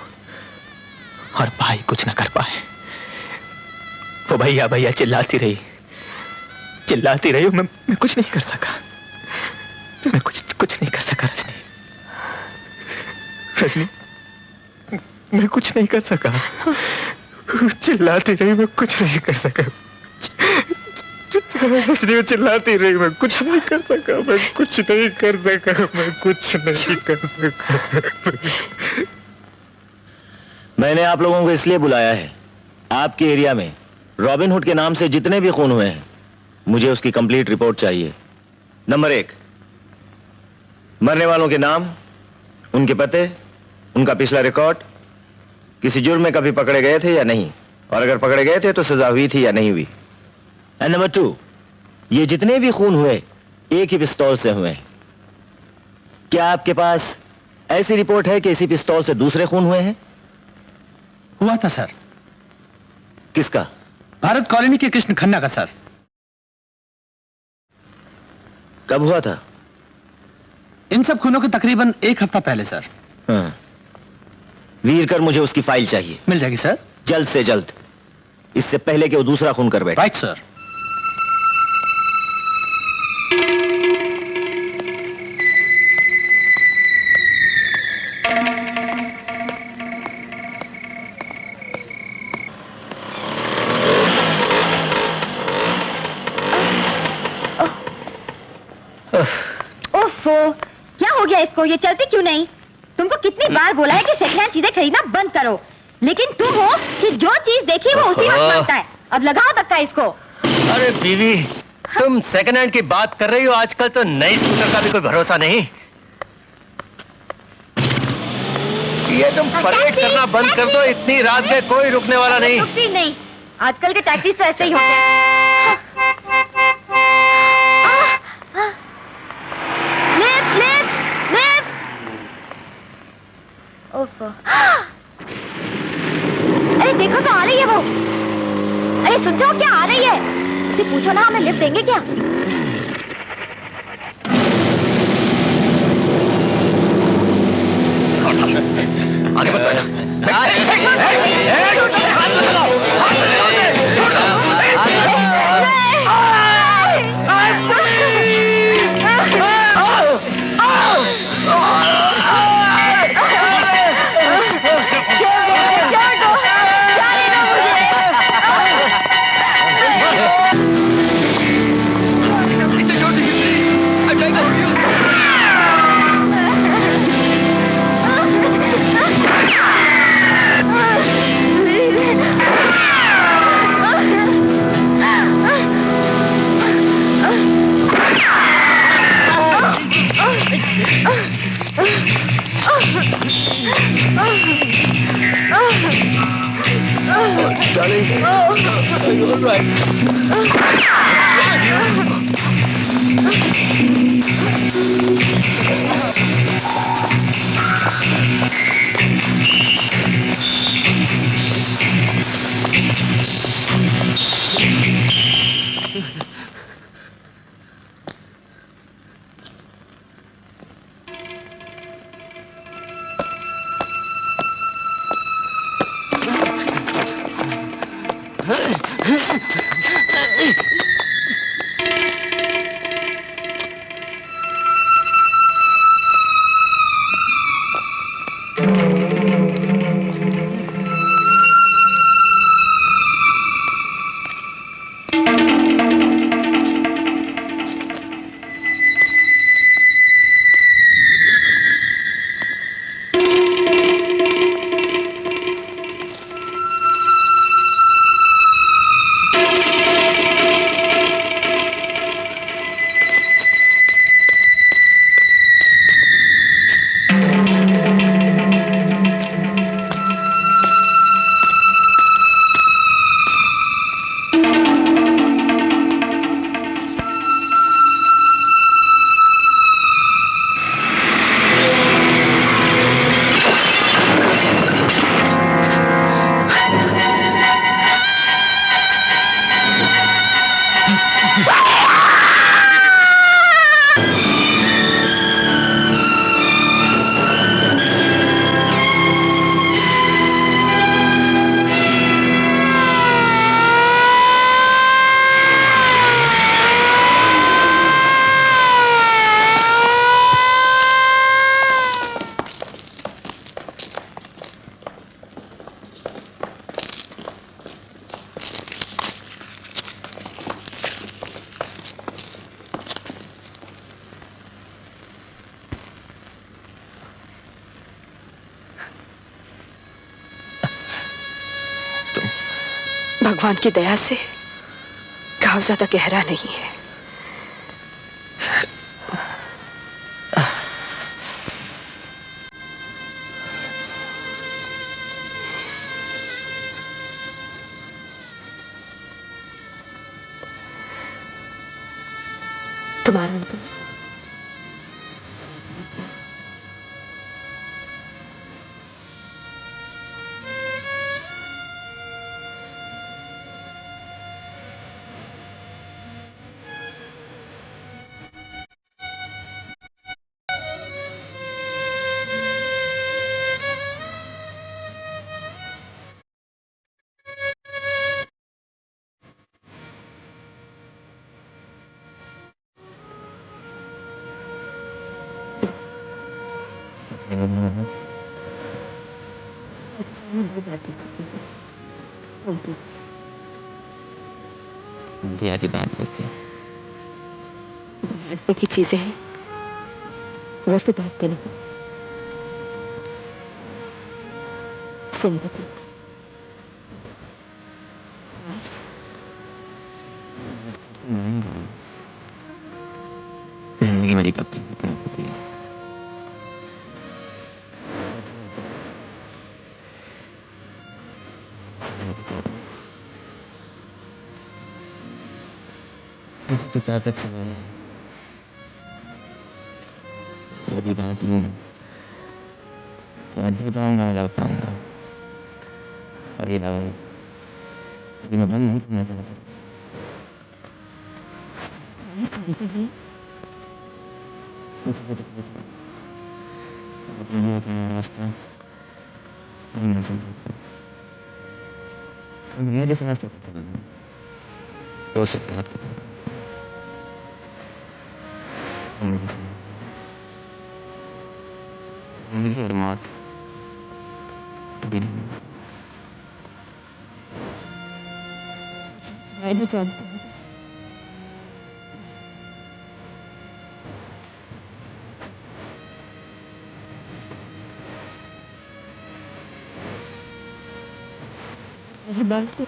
और भाई कुछ न कर पाए। वो भैया भैया चिल्लाती रही, मैं कुछ नहीं कर सका। मैं कुछ नहीं कर सका रजनी, मैं कुछ नहीं कर सका। चिल्लाती रही, मैं कुछ नहीं कर सका। रजनी चिल्लाती रही, मैं कुछ नहीं कर सका, मैं कुछ नहीं कर सका, मैं कुछ नहीं कर सका। मैंने आप लोगों को इसलिए बुलाया है, आपके एरिया में रॉबिन हुड के नाम से जितने भी खून हुए हैं, मुझे उसकी कंप्लीट रिपोर्ट चाहिए। नंबर 1, मरने वालों के नाम, उनके पते, उनका पिछला रिकॉर्ड, किसी जुर्म में कभी पकड़े गए थे या नहीं, और अगर पकड़े गए थे तो सजा हुई थी या नहीं हुई। एंड नंबर 2, ये जितने भी खून हुए एक ही पिस्तौल से हुए। क्या आपके पास ऐसी रिपोर्ट है कि इसी पिस्तौल से दूसरे खून हुए हैं? हुआ था सर। किसका? भारत कॉलोनी के कृष्ण खन्ना का सर। कब हुआ था? इन सब खूनों के तकरीबन 1 हफ्ता पहले सर। हाँ। वीरकर, मुझे उसकी फाइल चाहिए। मिल जाएगी सर, जल्द से जल्द, इससे पहले कि वो दूसरा खून कर बैठे। Right sir. ओफो, क्या हो गया देखो ये चलती क्यों नहीं? तुमको कितनी बार बोला है कि सेकंड हैंड चीजें खरीदना बंद करो, लेकिन तुम हो कि जो चीज देखी वो उसी वक्त मांगता है। अब लगाओ धक्का इसको। अरे बीवी, तुम सेकंड हैंड की बात कर रही हो? आजकल तो नई स्कूटर का भी कोई भरोसा नहीं। ये तुम परेड करना बंद कर दो, इतनी रात में कोई रुकने वाला नहीं। रुकती नहीं, आजकल के टैक्सी तो ऐसे ही होते हैं। Lift lift lift. ओफो, अरे देखो तो आ रही है वो। अरे सुनते हो क्या? आ रही है। उसे पूछो ना हमें लिफ्ट देंगे क्या? आगे मत बढ़ना। भगवान की दया से घाव ज्यादा गहरा नहीं है। तुम्हारा अंकल ऐसे की चीजें हैं वैसे बात करें सिंपैथी जिंदगी मेरी कब तक होती है। तो क्या तक यदि बात यूं तो मैं जी पाऊंगा लग पाऊंगा और ये दवाई यदि मैं बंद नहीं करना चाहता मैं जैसे रास्ते तो से बात मुझे और मौत मैं भी जानता हूँ बात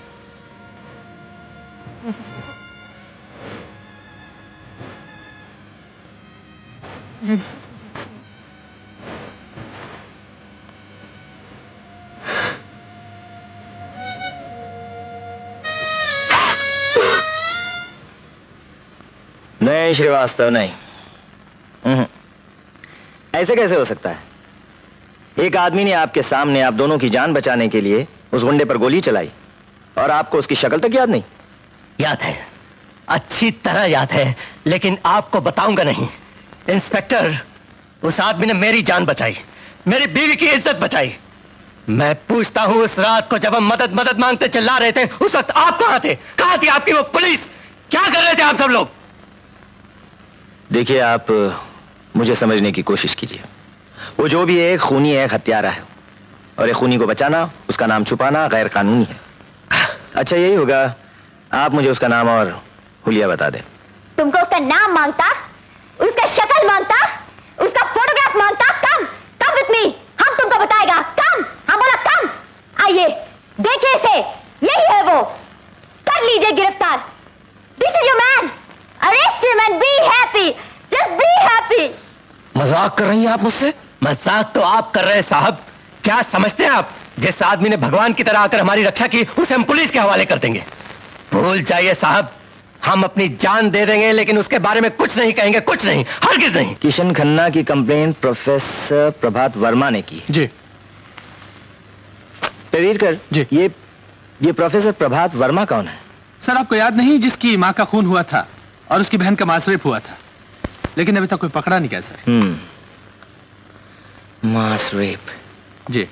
नहीं श्रीवास्तव नहीं। ऐसे कैसे हो सकता है? एक आदमी ने आपके सामने आप दोनों की जान बचाने के लिए उस गुंडे पर गोली चलाई और आपको उसकी शक्ल तक याद नहीं? याद है, अच्छी तरह याद है, लेकिन आपको बताऊंगा नहीं। इंस्पेक्टर, उस आदमी ने मेरी जान बचाई, मेरी बीवी की इज्जत बचाई। मैं पूछता हूं, उस रात को जब हम मदद मदद मांगते चिल्ला रहे थे, उस वक्त आप कहां थे? कहां थी आपकी वो पुलिस? क्या कर रहे थे आप सब लोग? देखिए, आप मुझे समझने की कोशिश कीजिए। वो जो भी है, खूनी है, हत्यारा है, और एक खूनी को बचाना, उसका नाम छुपाना गैर कानूनी है। अच्छा, यही होगा, आप मुझे उसका नाम और हुलिया बता दें। तुमको उसका नाम मांगता, उसका शक्ल मांगता, उसका फोटोग्राफ मांगता? कम विथ मी, हम तुमको बताएगा। कम, हाँ बोला कम। आइए देखिए इसे, यही है वो, कर लीजिए गिरफ्तार। This is your man, arrest him and be happy, just be happy. मजाक कर रही हैं आप मुझसे? मजाक तो आप कर रहे हैं साहब। क्या समझते हैं आप, जिस आदमी ने भगवान की तरह आकर हमारी रक्षा की, उसे हम पुलिस के हवाले कर देंगे? भूल जाइए साहब, हम अपनी जान दे देंगे, लेकिन उसके बारे में कुछ नहीं कहेंगे, कुछ नहीं, हरगिज नहीं। किशन खन्ना की कंप्लेंट प्रोफेसर प्रभात वर्मा ने की जी। पेरीरकर जी, ये प्रोफेसर प्रभात वर्मा कौन है? सर, आपको याद नहीं, जिसकी मां का खून हुआ था और उसकी बहन का मास रेप हुआ था, लेकिन अभी तक कोई पकड़ा नहीं गया सर। मास रेप जी।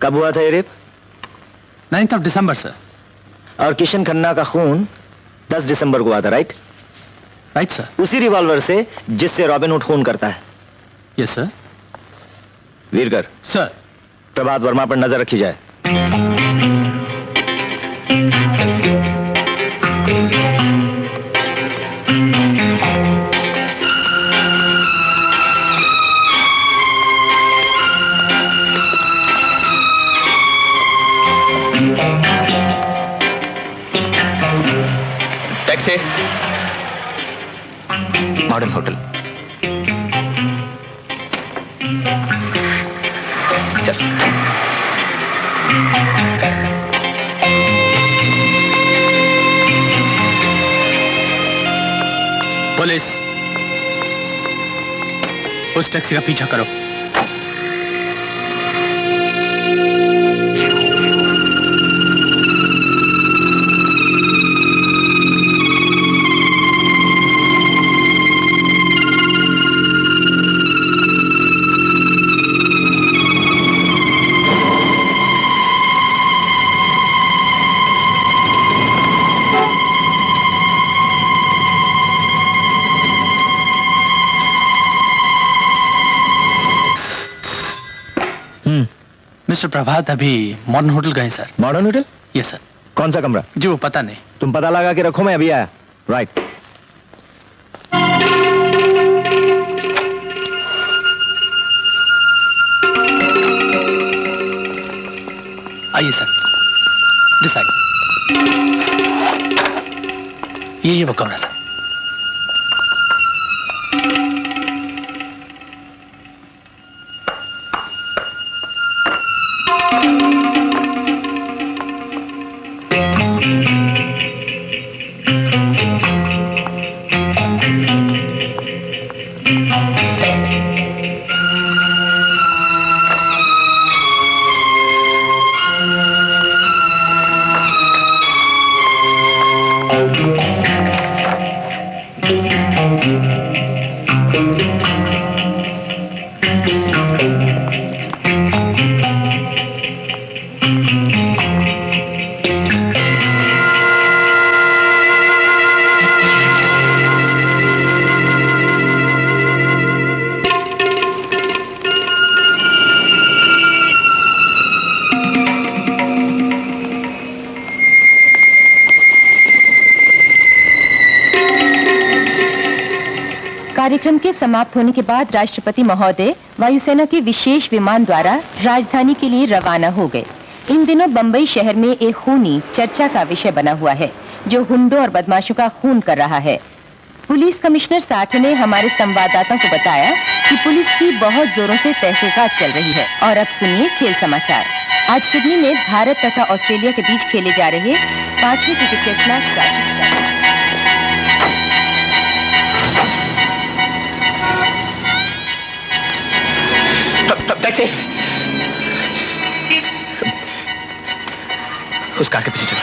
कब हुआ था ये रेप? 9 दिसंबर सर। और किशन खन्ना का खून 10 दिसंबर को हुआ था, राइट? Right sir. उसी रिवॉल्वर से जिससे रॉबिनहुड खून करता है। Yes sir. Veerkar sir, Prabhat Verma पर नजर रखी जाए। Taxi, modern hotel. चल। पुलिस, उस टैक्सी का पीछा करो। मिस्टर प्रभात अभी मॉडर्न होटल गए sir. Modern hotel? Yes sir. कौन सा कमरा? जी वो पता नहीं। तुम पता लगा के रखो, मैं अभी आया। राइट। आइए सर, दिस साइड। ये वो कमरा सर। कार्यक्रम के समाप्त होने के बाद राष्ट्रपति महोदय वायुसेना के विशेष विमान द्वारा राजधानी के लिए रवाना हो गए। इन दिनों बंबई शहर में एक खूनी चर्चा का विषय बना हुआ है जो हुंडों और बदमाशों का खून कर रहा है। पुलिस कमिश्नर साठ ने हमारे संवाददाताओं को बताया कि पुलिस की बहुत जोरों से तहकीकात चल रही है। और अब सुनिए खेल समाचार। आज सिडनी में भारत तथा ऑस्ट्रेलिया के बीच खेले जा रहे 5वें क्रिकेट टेस्ट मैच का टैक्सी, उस कार के पीछे चलो।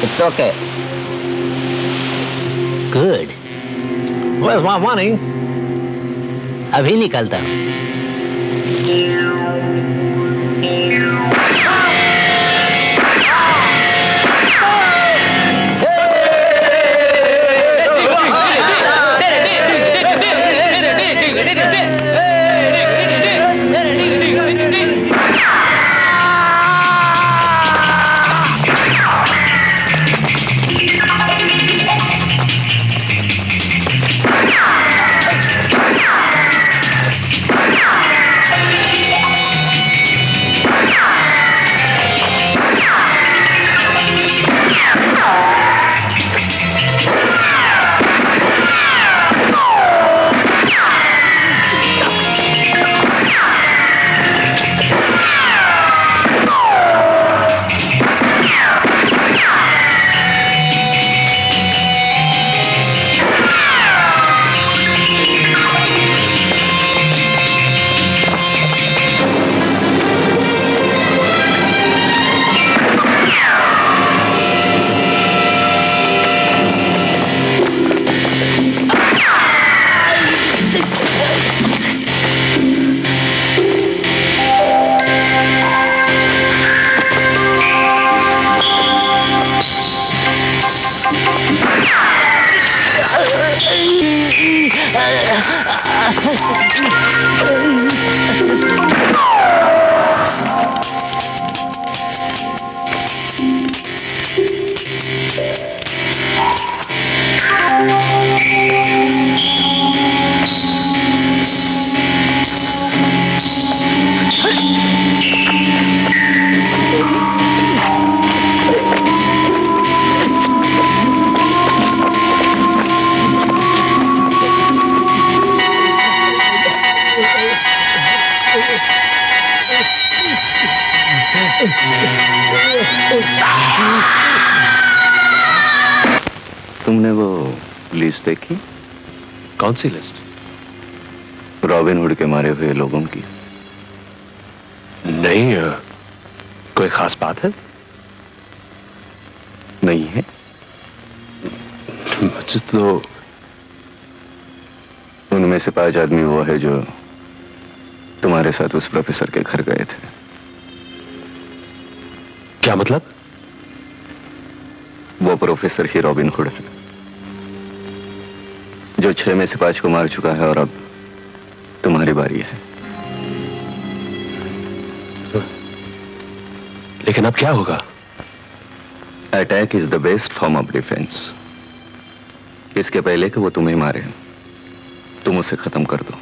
It's okay. Good. Where's my money? अभी निकलता हूँ। लिस्ट देखी? कौन सी लिस्ट? रॉबिन हुड के मारे हुए लोगों की। नहीं, कोई खास बात है? नहीं है। मुझे तो उनमें से 5 आदमी वो है जो तुम्हारे साथ उस प्रोफेसर के घर गए थे। क्या मतलब? वो प्रोफेसर ही रॉबिन हुड है, जो 6 में से 5 को मार चुका है और अब तुम्हारी बारी है। लेकिन अब क्या होगा? Attack is the best form of defence. इसके पहले कि वो तुम्हें मारे, तुम उसे खत्म कर दो।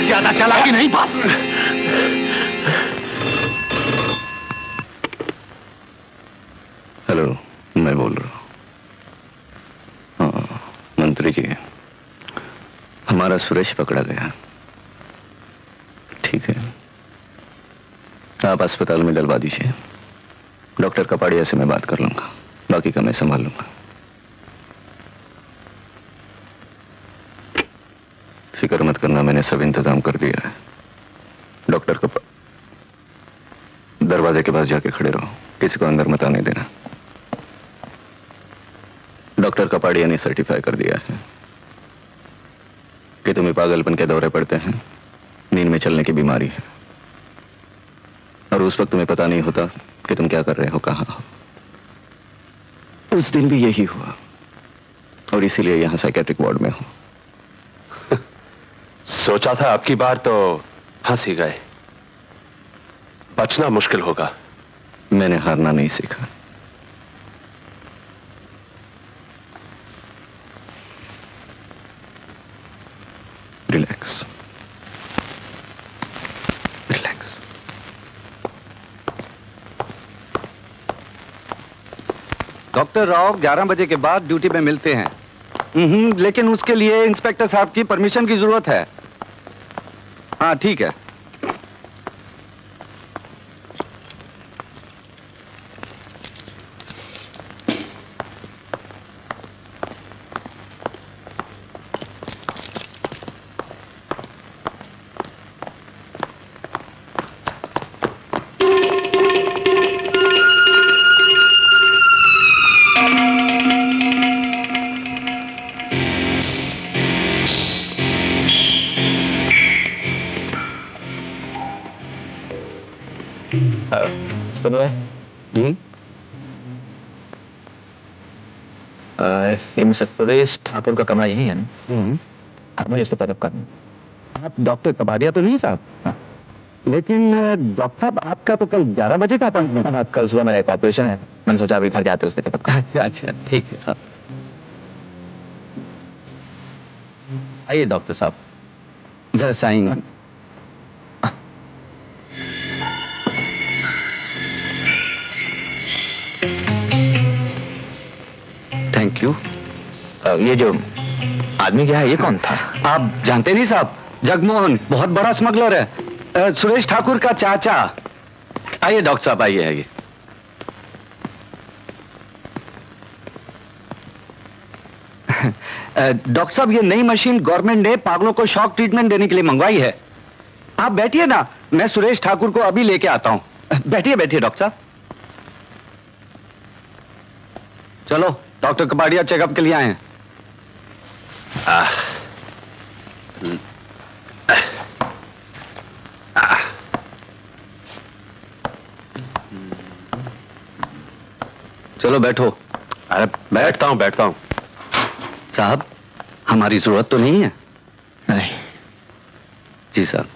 ज्यादा चालाकी नहीं बस। हेलो, मैं बोल रहा हूँ। हाँ मंत्री जी, हमारा सुरेश पकड़ा गया। ठीक है, आप अस्पताल में डलवा दीजिए। डॉक्टर कपाड़िया से मैं बात कर लूंगा, बाकी का मैं संभाल लूंगा। फिक्र मत करना, मैंने सब इंतजाम कर दिया है। डॉक्टर दरवाजे के पास जाके खड़े रहो, किसी को अंदर मत आने देना। डॉक्टर कपाड़िया ने सर्टिफाई कर दिया है कि तुम्हें पागलपन के दौरे पड़ते हैं, नींद में चलने की बीमारी है, और उस वक्त तुम्हें पता नहीं होता कि तुम क्या कर रहे हो, कहां हो। उस दिन भी यही हुआ, और इसीलिए यहां साइकेट्रिक वार्ड में हो। सोचा था आपकी बार तो फंस ही गए, बचना मुश्किल होगा। मैंने हारना नहीं सीखा। Relax relax. डॉक्टर राव 11 बजे के बाद ड्यूटी में मिलते हैं। लेकिन उसके लिए इंस्पेक्टर साहब की परमिशन की जरूरत है। हाँ ठीक है। सुनो ये मिस्टर सुरेश ठाकुर का कमरा यही है ना? हमें इसको तरफ करना। आप डॉक्टर कपाड़िया तो नहीं साहब? लेकिन डॉक्टर साहब आपका तो कल 11 बजे का अपॉइंटमेंट है। कल सुबह मेरा एक ऑपरेशन है, मैंने सोचा अभी घर जाते उसके तब। अच्छा ठीक है। आइए डॉक्टर साहब, जरा साइन। Thank you. ये जो आदमी क्या है, ये कौन था? आप जानते नहीं साहब, जगमोहन बहुत बड़ा स्मगलर है, सुरेश ठाकुर का चाचा। आइए डॉक्टर साहब, आइए आइए। डॉक्टर साहब, ये नई मशीन गवर्नमेंट ने पागलों को शॉक ट्रीटमेंट देने के लिए मंगवाई है। आप बैठिए ना, मैं सुरेश ठाकुर को अभी लेके आता हूं। बैठिए बैठिए डॉक्टर साहब। चलो, डॉक्टर कपाड़िया चेकअप के लिए आए हैं। चलो बैठो। अरे बैठता हूं बैठता हूं। साहब, हमारी जरूरत तो नहीं है? नहीं। जी साहब।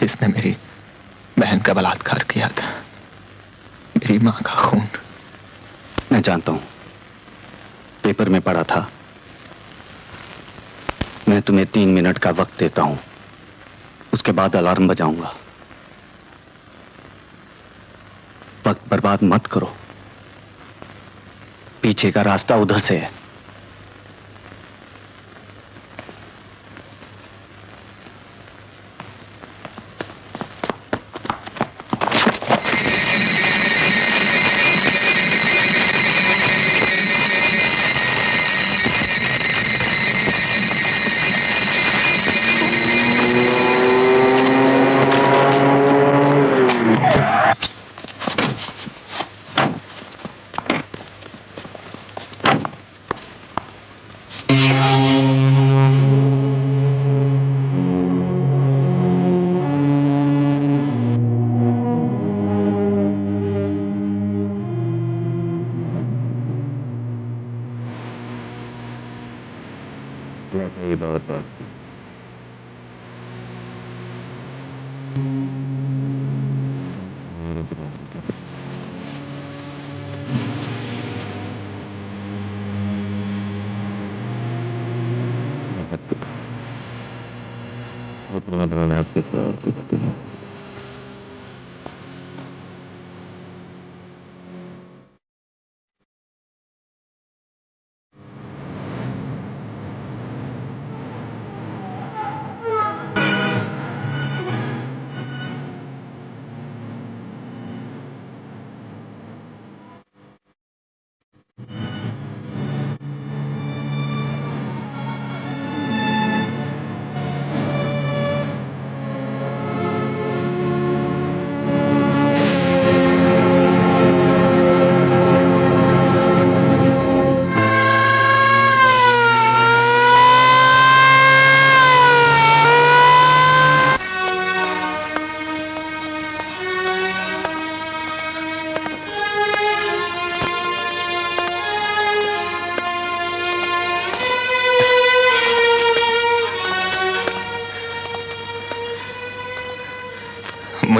इसने मेरी बहन का बलात्कार किया था, मेरी मां का खून। मैं जानता हूं, पेपर में पढ़ा था। मैं तुम्हें 3 मिनट का वक्त देता हूं, उसके बाद अलार्म बजाऊंगा। वक्त बर्बाद मत करो, पीछे का रास्ता उधर से है।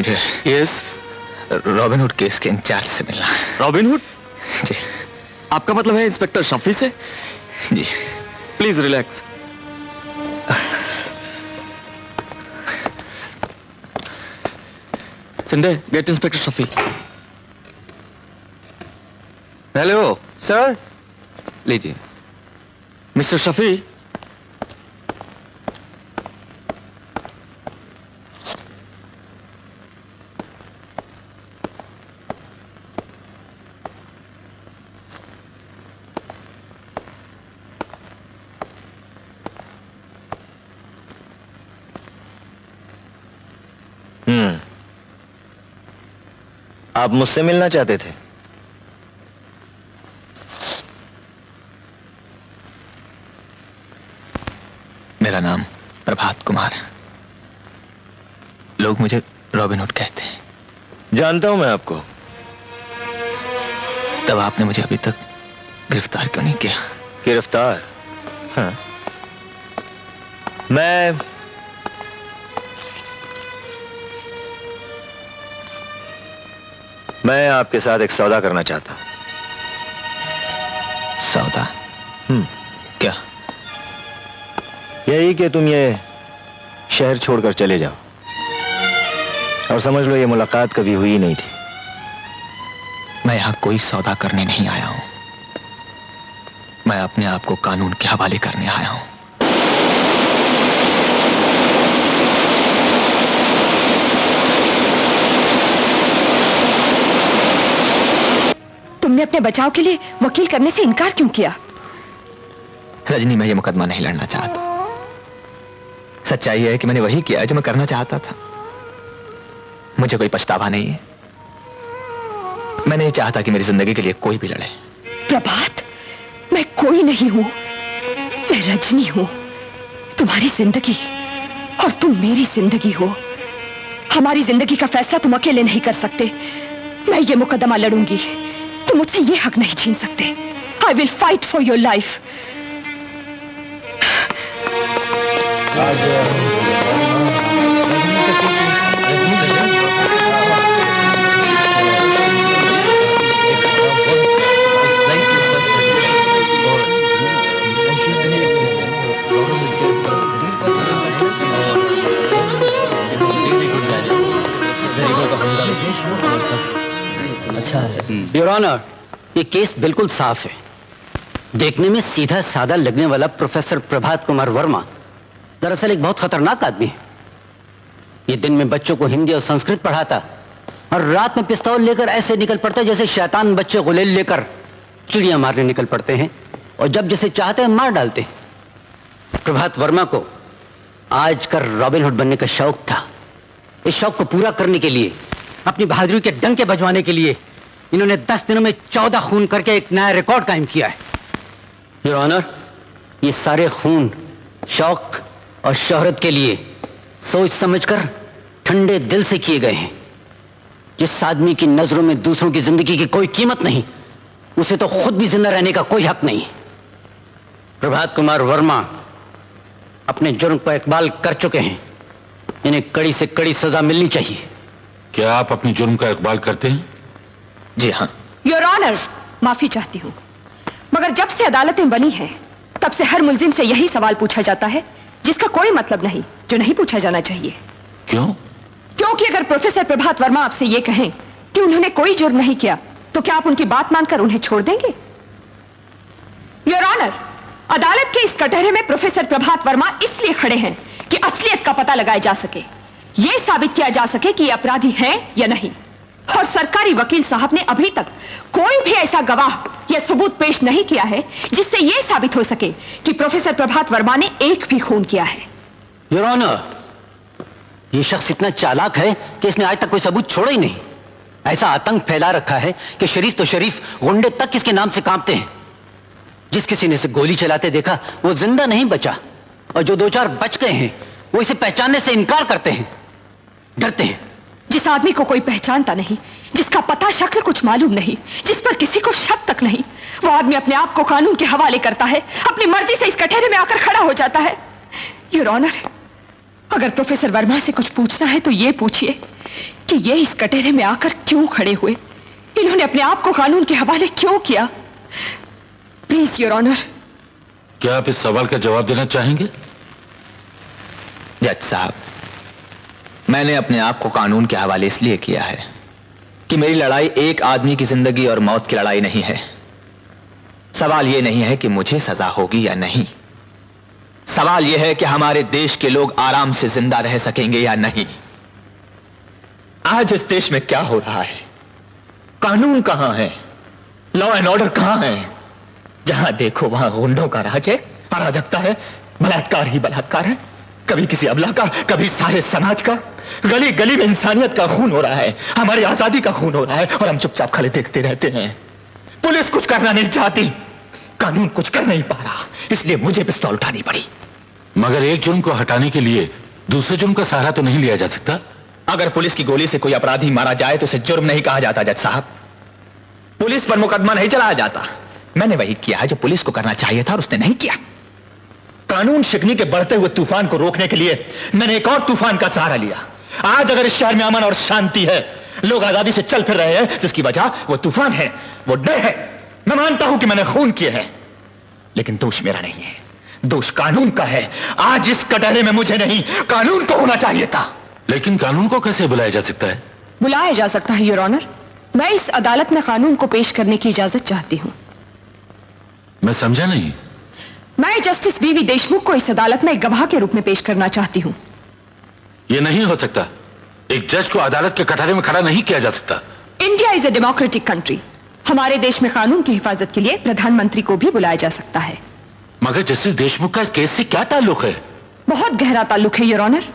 मुझे यस रॉबिनहुड केस के इंचार्ज से मिलना है। रॉबिनहुड? जी। आपका मतलब है इंस्पेक्टर शफी से? जी। Please relax. Sanjay, get inspector Shafi. Hello sir. लीजिए। मिस्टर शफी, आप मुझसे मिलना चाहते थे? मेरा नाम प्रभात कुमार है। लोग मुझे रॉबिनहुड कहते हैं। जानता हूं मैं आपको। तब आपने मुझे अभी तक गिरफ्तार क्यों नहीं किया? गिरफ्तार? हाँ। मैं आपके साथ एक सौदा करना चाहता हूं। सौदा? क्या? यही कि तुम ये शहर छोड़कर चले जाओ और समझ लो ये मुलाकात कभी हुई नहीं थी। मैं यहां कोई सौदा करने नहीं आया हूं। मैं अपने आप को कानून के हवाले करने आया हूं। तुमने अपने बचाव के लिए वकील करने से इनकार क्यों किया? रजनी, मैं ये मुकदमा नहीं लड़ना चाहता। सच्चाई है कि मैंने वही किया जो मैं करना चाहता था। मुझे कोई पछतावा नहीं है। मैं नहीं चाहता कि मेरी जिंदगी के लिए कोई भी लड़े। प्रभात, मैं कोई नहीं हूं। मैं रजनी हूं, तुम्हारी जिंदगी, और तुम मेरी जिंदगी हो। हमारी जिंदगी का फैसला तुम अकेले नहीं कर सकते। मैं ये मुकदमा लड़ूंगी। तुम मुझसे ये हक नहीं छीन सकते। I will fight for your life. Your honour, ये केस बिल्कुल साफ है। देखने में सीधा साधा लगने वाला प्रोफेसर प्रभात कुमार वर्मा दरअसल एक बहुत खतरनाक आदमी है। ये दिन में बच्चों को हिंदी और संस्कृत पढ़ाता और रात में पिस्तौल लेकर ऐसे निकल पड़ता जैसे शैतान बच्चे गुलेल लेकर चिड़िया मारने निकल पड़ते हैं, और जब जैसे चाहते हैं मार डालते हैं। प्रभात वर्मा को आजकल रॉबिनहुड बनने का शौक था। इस शौक को पूरा करने के लिए, अपनी बहादुरी के डंके बजवाने के लिए इन्होंने 10 दिनों में 14 खून करके एक नया रिकॉर्ड कायम किया है। योर ऑनर, ये सारे खून शौक और शोहरत के लिए सोच समझकर ठंडे दिल से किए गए हैं। जिस आदमी की नजरों में दूसरों की जिंदगी की कोई कीमत नहीं, उसे तो खुद भी जिंदा रहने का कोई हक नहीं। प्रभात कुमार वर्मा अपने जुर्म पर इकबाल कर चुके हैं। इन्हें कड़ी से कड़ी सजा मिलनी चाहिए। क्या आप अपनी जुर्म का इकबाल करते हैं? जी हाँ। योर ऑनर, माफी चाहती हूँ, मगर जब से अदालतें बनी हैं, तब से हर मुल्जिम से यही सवाल पूछा जाता है जिसका कोई मतलब नहीं, जो नहीं पूछा जाना चाहिए। क्यों? क्योंकि अगर प्रोफेसर प्रभात वर्मा आपसे ये कहें कि उन्होंने कोई जुर्म नहीं किया, तो क्या आप उनकी बात मानकर उन्हें छोड़ देंगे? योर ऑनर, अदालत के इस कटहरे में प्रोफेसर प्रभात वर्मा इसलिए खड़े हैं कि असलियत का पता लगाया जा सके, यह साबित किया जा सके कि ये अपराधी हैं या नहीं। और सरकारी वकील साहब ने अभी तक कोई भी ऐसा गवाह या सबूत पेश नहीं किया है जिससे यह साबित हो सके कि प्रोफेसर प्रभात वर्मा ने एक भी खून किया है। योर ऑनर, ये शख्स इतना चालाक है कि इसने आज तक कोई सबूत छोड़ा ही नहीं। ऐसा आतंक फैला रखा है कि शरीफ तो शरीफ, गुंडे तक इसके नाम से कांपते हैं। जिस किसी ने इसे गोली चलाते देखा वो जिंदा नहीं बचा, और जो 2-4 बच गए हैं वो इसे पहचानने से इनकार करते हैं, डरते हैं। जिस आदमी को कोई पहचानता नहीं, जिसका पता शक्ल कुछ मालूम नहीं, जिस पर किसी को शक तक नहीं, वो आदमी अपने आप को कानून के हवाले करता है, अपनी मर्जी से इस कटहरे में आकर खड़ा हो जाता है। योर ऑनर, अगर प्रोफेसर वर्मा से कुछ पूछना है तो ये पूछिए कि ये इस कटहरे में आकर क्यों खड़े हुए, इन्होंने अपने आप को कानून के हवाले क्यों किया। Please your honour. क्या आप इस सवाल का जवाब देना चाहेंगे? जज साहब, मैंने अपने आप को कानून के हवाले इसलिए किया है कि मेरी लड़ाई एक आदमी की जिंदगी और मौत की लड़ाई नहीं है। सवाल यह नहीं है कि मुझे सजा होगी या नहीं, सवाल यह है कि हमारे देश के लोग आराम से जिंदा रह सकेंगे या नहीं। आज इस देश में क्या हो रहा है? कानून कहां है? लॉ एंड ऑर्डर कहां है? जहां देखो वहां गुंडों का राज है, अराजकता है, बलात्कार ही बलात्कार है, कभी किसी अबला का, कभी सारे समाज का। गली गली में इंसानियत का खून हो रहा है, हमारी आजादी का खून हो रहा है और हम चुपचाप खड़े देखते रहते हैं। पुलिस कुछ करना नहीं चाहती, कानून कुछ कर नहीं पा रहा, इसलिए मुझे पिस्तौल उठानी पड़ी। मगर एक जुर्म को हटाने के लिए दूसरे जुर्म का सहारा तो नहीं लिया जा सकता। अगर पुलिस की गोली से कोई अपराधी मारा जाए तो उसे जुर्म नहीं कहा जाता जज साहब, पुलिस पर मुकदमा नहीं चलाया जाता। मैंने वही किया है जो पुलिस को करना चाहिए था और उसने नहीं किया। कानून शिकनी के बढ़ते हुए तूफान को रोकने के लिए मैंने एक और तूफान का सहारा लिया। आज अगर इस शहर में अमन और शांति है, लोग आजादी से चल फिर रहे हैं, जिसकी वजह वो तूफान है, वो डर है। मैं मानता हूं कि मैंने खून किए हैं, लेकिन दोष मेरा नहीं है, दोष कानून का है। आज इस कटहरे में मुझे नहीं, कानून को होना चाहिए था। लेकिन कानून को कैसे बुलाया जा सकता है? बुलाया जा सकता है योर ऑनर। मैं इस अदालत में कानून को पेश करने की इजाजत चाहती हूं। मैं समझा नहीं। मैं जस्टिस वीवी देशमुख को इस अदालत में एक गवाह के रूप में पेश करना चाहती हूं। यह नहीं हो सकता, एक जज को अदालत के कटहरे में खड़ा नहीं किया जा सकता। India is a democratic country. हमारे देश में कानून की हिफाजत के लिए प्रधानमंत्री को भी बुलाया जा सकता है। मगर जस्टिस देशमुख का इस केस से क्या ताल्लुक है? बहुत गहरा ताल्लुक है योर ऑनर।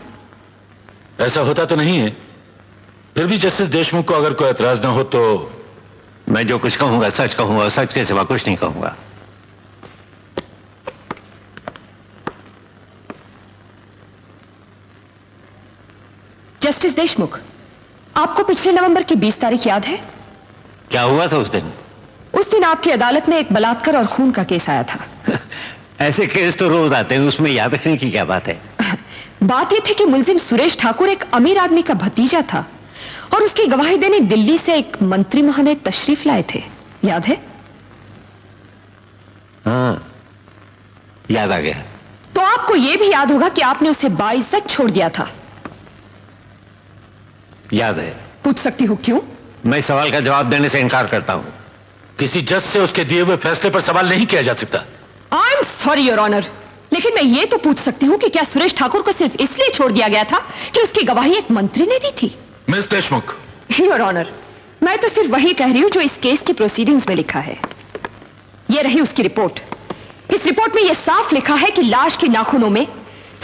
ऐसा होता तो नहीं है, फिर भी जस्टिस देशमुख को अगर कोई एतराज ना हो तो। मैं जो कुछ कहूंगा सच कहूंगा, सच के सिवा कुछ नहीं कहूंगा। जस्टिस देशमुख, आपको पिछले नवंबर की 20 तारीख याद है? क्या हुआ था उस दिन? उस दिन आपकी अदालत में एक बलात्कार और खून का केस आया था। ऐसे केस तो रोज आते हैं, उसमें याद रखने की क्या बात है? बात यह थी कि मुलजिम सुरेश ठाकुर एक अमीर आदमी का भतीजा था और उसकी गवाही देने दिल्ली से एक मंत्री महोदय तशरीफ लाए थे, याद है? हाँ, याद आ गया। तो आपको यह भी याद होगा कि आपने उसे बाइज्जत छोड़ दिया था। याद है। पूछ सकती हूं क्यों? मैं सवाल का जवाब देने से इनकार करता हूं। किसी जज से उसके दिए हुए फैसले पर सवाल नहीं किया जा सकता। I am sorry your honour, लेकिन मैं ये तो पूछ सकती हूँ कि क्या सुरेश ठाकुर को सिर्फ इसलिए छोड़ दिया गया था कि उसकी गवाही एक मंत्री ने दी थी? मिस देशमुख। योर ऑनर, मैं तो सिर्फ वही कह रही हूँ जो इस केस की प्रोसीडिंग्स में लिखा है। ये रही उसकी रिपोर्ट। इस रिपोर्ट में यह साफ लिखा है कि लाश के नाखूनों में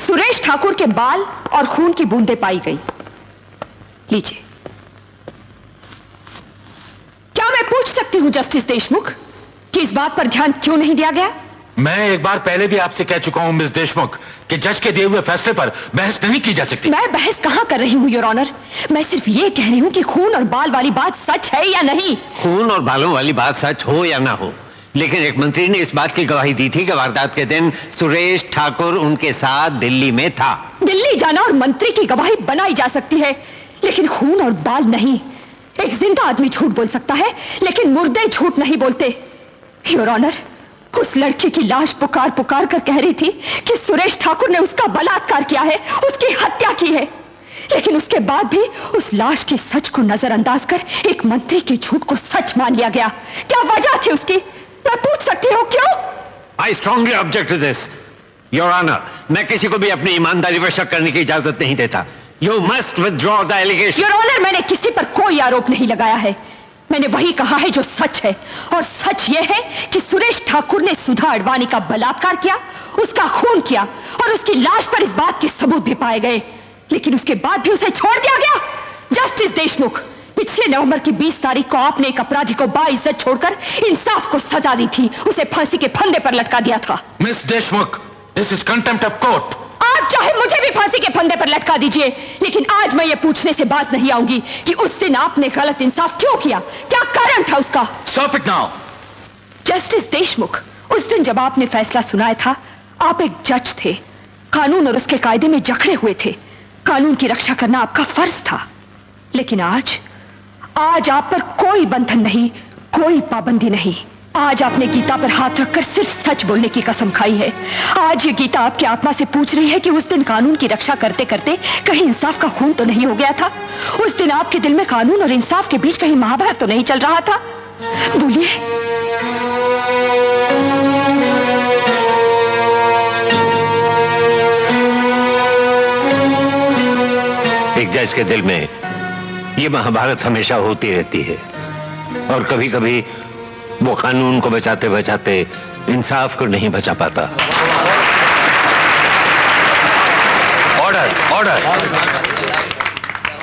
सुरेश ठाकुर के बाल और खून की बूंदें पाई गई। लीजिए। क्या मैं पूछ सकती हूं जस्टिस देशमुख कि इस बात पर ध्यान क्यों नहीं दिया गया? मैं एक बार पहले भी आपसे कह चुका हूं मिस देशमुख कि जज के दिए हुए फैसले पर बहस नहीं की जा सकती। मैं बहस कहां कर रही हूं योर ऑनर, मैं सिर्फ ये कह रही हूं कि खून और बाल वाली बात सच है या नहीं। खून और बालों वाली बात सच हो या ना हो, लेकिन एक मंत्री ने इस बात की गवाही दी थी कि वारदात के दिन सुरेश ठाकुर उनके साथ दिल्ली में था। दिल्ली जाना और मंत्री की गवाही बनाई जा सकती है, लेकिन खून और बाल नहीं। एक जिंदा आदमी झूठ बोल सकता है, लेकिन मुर्दे झूठ नहीं बोलते। योर ऑनर, उस लड़की की लाश पुकार पुकार कर कह रही थी कि सुरेश ठाकुर ने उसका बलात्कार किया है, उसकी हत्या की है, लेकिन उसके बाद भी उस लाश के सच को नजरअंदाज कर एक मंत्री के झूठ को सच मान लिया गया। क्या वजह थी उसकी? मैं पूछ सकती हूँ क्यों? I strongly object to this, Your Honor. मैं किसी को भी अपनी ईमानदारी पर शक करने की इजाजत नहीं देता। You must withdraw the allegation. Your Honor, मैंने किसी पर कोई आरोप नहीं लगाया है। मैंने वही कहा है जो सच है, और सच यह है कि सुरेश ठाकुर ने सुधा अडवाणी का बलात्कार किया, उसका खून किया, और उसकी लाश पर इस बात के सबूत भी पाए गए, लेकिन उसके बाद भी उसे छोड़ दिया गया। जस्टिस देशमुख, पिछले नवंबर की 20 तारीख को आपने एक अपराधी को बाइज्जत छोड़कर इंसाफ को सजा दी थी, उसे फांसी के फंदे पर लटका दिया था। Miss Deshmukh, this is contempt of court. आप चाहे मुझे भी फांसी के फंदे पर लटका दीजिए, लेकिन आज मैं ये पूछने से बाज नहीं आऊंगी कि उस दिन आपने गलत इंसाफ क्यों किया, क्या कारण था उसका। Stop it now. Justice Deshmukh, उस दिन जब आपने फैसला सुनाया था, आप एक जज थे, कानून और उसके कायदे में जकड़े हुए थे, कानून की रक्षा करना आपका फर्ज था। लेकिन आज आप पर कोई बंधन नहीं, कोई पाबंदी नहीं। आज आपने गीता पर हाथ रखकर सिर्फ सच बोलने की कसम खाई है। आज ये गीता आपकी आत्मा से पूछ रही है कि उस दिन कानून की रक्षा करते करते कहीं इंसाफ का खून तो नहीं हो गया था? उस दिन आपके दिल में कानून और इंसाफ के बीच कहीं महाभारत तो नहीं चल रहा था? बोलिए। एक जज के दिल में ये महाभारत हमेशा होती रहती है और कभी कभी वो कानून को बचाते बचाते इंसाफ को नहीं बचा पाता। Order, order.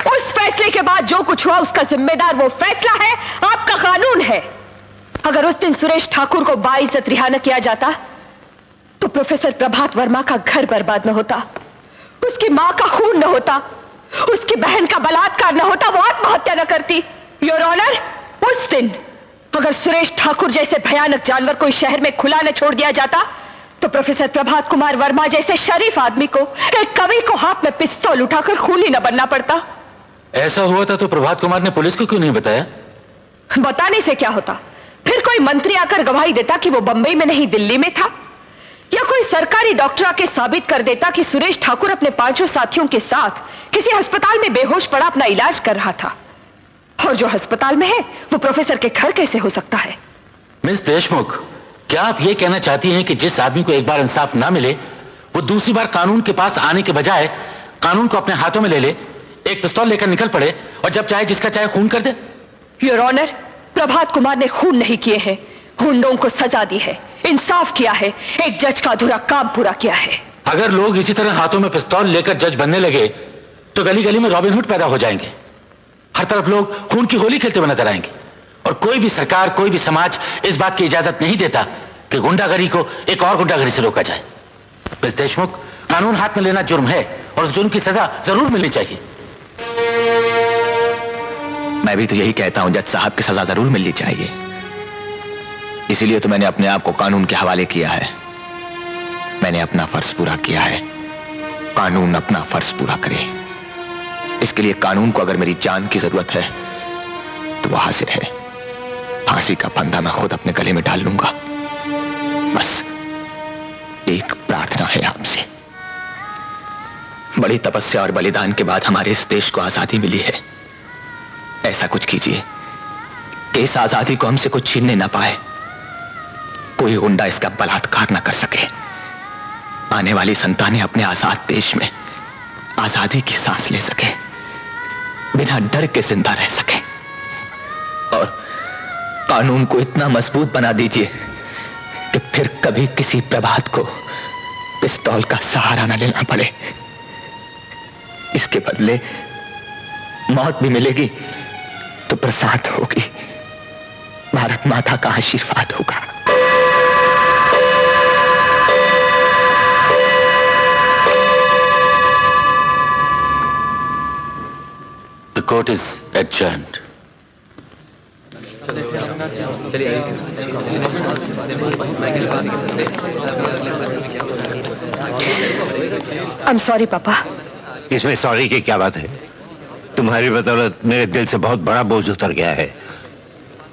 उस फैसले के बाद जो कुछ हुआ उसका जिम्मेदार वो फैसला है, आपका कानून है। अगर उस दिन सुरेश ठाकुर को बाइज्जत रिहा न किया जाता तो प्रोफेसर प्रभात वर्मा का घर बर्बाद न होता, उसकी मां का खून न होता, उसकी बहन का बलात्कार न होता, वो आत्महत्या न करती। योर ऑनर, उस दिन अगर सुरेश ठाकुर जैसे भयानक जानवर को इस शहर में खुला न छोड़ दिया जाता तो प्रोफेसर प्रभात कुमार वर्मा जैसे शरीफ आदमी को, एक कवि को हाथ में पिस्तौल उठाकर खूनी न बनना पड़ता। ऐसा हुआ था तो प्रभात कुमार ने पुलिस को क्यों नहीं बताया? बताने से क्या होता? फिर कोई मंत्री आकर गवाही देता कि वो बंबई में नहीं दिल्ली में था, या कोई सरकारी डॉक्टर आके साबित कर देता कि सुरेश ठाकुर अपने 5 साथियों के साथ किसी अस्पताल में बेहोश पड़ा अपना इलाज कर रहा था। और जो अस्पताल में है वो प्रोफेसर के घर कैसे हो सकता है? मिस देशमुख, क्या आप ये कहना चाहती हैं कि जिस आदमी को एक बार इंसाफ ना मिले वो दूसरी बार कानून के पास आने के बजाय कानून को अपने हाथों में ले ले, एक पिस्तौल लेकर निकल पड़े और जब चाहे जिसका चाहे खून कर दे? योर ऑनर, प्रभात कुमार ने खून नहीं किए हैं, गुंडों को सजा दी है, इंसाफ किया है, एक जज का अधूरा काम पूरा किया है। अगर लोग इसी तरह हाथों में पिस्तौल लेकर जज बनने लगे तो गली गली में रॉबिन हुड पैदा हो जाएंगे। हर तरफ लोग खून की होली खेलते हुए नजर आएंगे और कोई भी सरकार, कोई भी समाज इस बात की इजाजत नहीं देता कि गुंडागरी को एक और गुंडागरी से रोका जाए। मिस देशमुख, कानून हाथ में लेना जुर्म है और उस जुर्म की सजा जरूर मिलनी चाहिए। मैं भी तो यही कहता हूं जज साहब की सजा जरूर मिलनी चाहिए। इसीलिए तो मैंने अपने आप को कानून के हवाले किया है। मैंने अपना फर्ज पूरा किया है, कानून अपना फर्ज पूरा करे। इसके लिए कानून को अगर मेरी जान की जरूरत है तो वो हाजिर है। फांसी का फंदा मैं खुद अपने गले में डाल लूंगा। बस एक प्रार्थना है आपसे। बड़ी तपस्या और बलिदान के बाद हमारे इस देश को आजादी मिली है। ऐसा कुछ कीजिए कि इस आजादी को हमसे कुछ छीनने ना पाए, कोई गुंडा इसका बलात्कार ना कर सके, आने वाली संतानें अपने आजाद देश में आजादी की सांस ले सके, बिना डर के जिंदा रह सके। और कानून को इतना मजबूत बना दीजिए कि फिर कभी किसी प्रभात को पिस्तौल का सहारा न लेना पड़े। इसके बदले मौत भी मिलेगी तो प्रसाद होगी, भारत माता का आशीर्वाद होगा। The court is adjourned. I'm sorry, पापा। इसमें सॉरी की क्या बात है? तुम्हारी बदौलत मेरे दिल से बहुत बड़ा बोझ उतर गया है।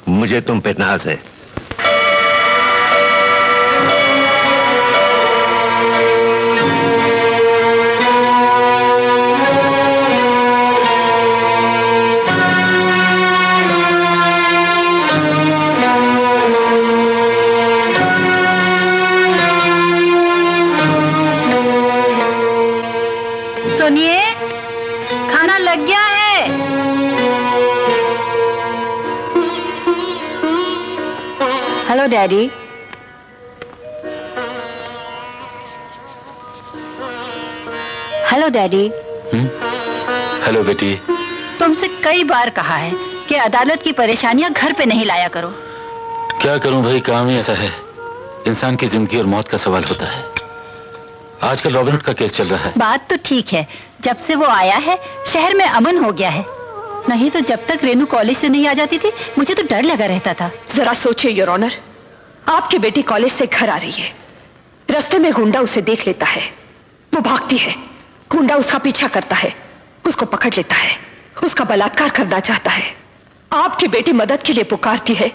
मुझे तुम पे नाज है। सुनिए, खाना लग गया है। Hello daddy. Hello daddy. Hello बेटी। तुमसे कई बार कहा है कि अदालत की परेशानियां घर पे नहीं लाया करो। क्या करूं भाई, काम ही ऐसा है। इंसान की जिंदगी और मौत का सवाल होता है। आजकल रॉबिन हुड का केस चल रहा है। बात तो ठीक है, जब से वो आया है शहर में अमन हो गया है, नहीं तो जब तक रेनू कॉलेज से नहीं आ जाती थी मुझे तो डर लगा रहता था। जरा सोचिए योर ऑनर, आपकी बेटी कॉलेज से घर आ रही है, रास्ते में गुंडा उसे देख लेता है, वो भागती है, गुंडा उसका पीछा करता है, उसको पकड़ लेता है, उसका बलात्कार करना चाहता है। आपकी बेटी मदद के लिए पुकारती है,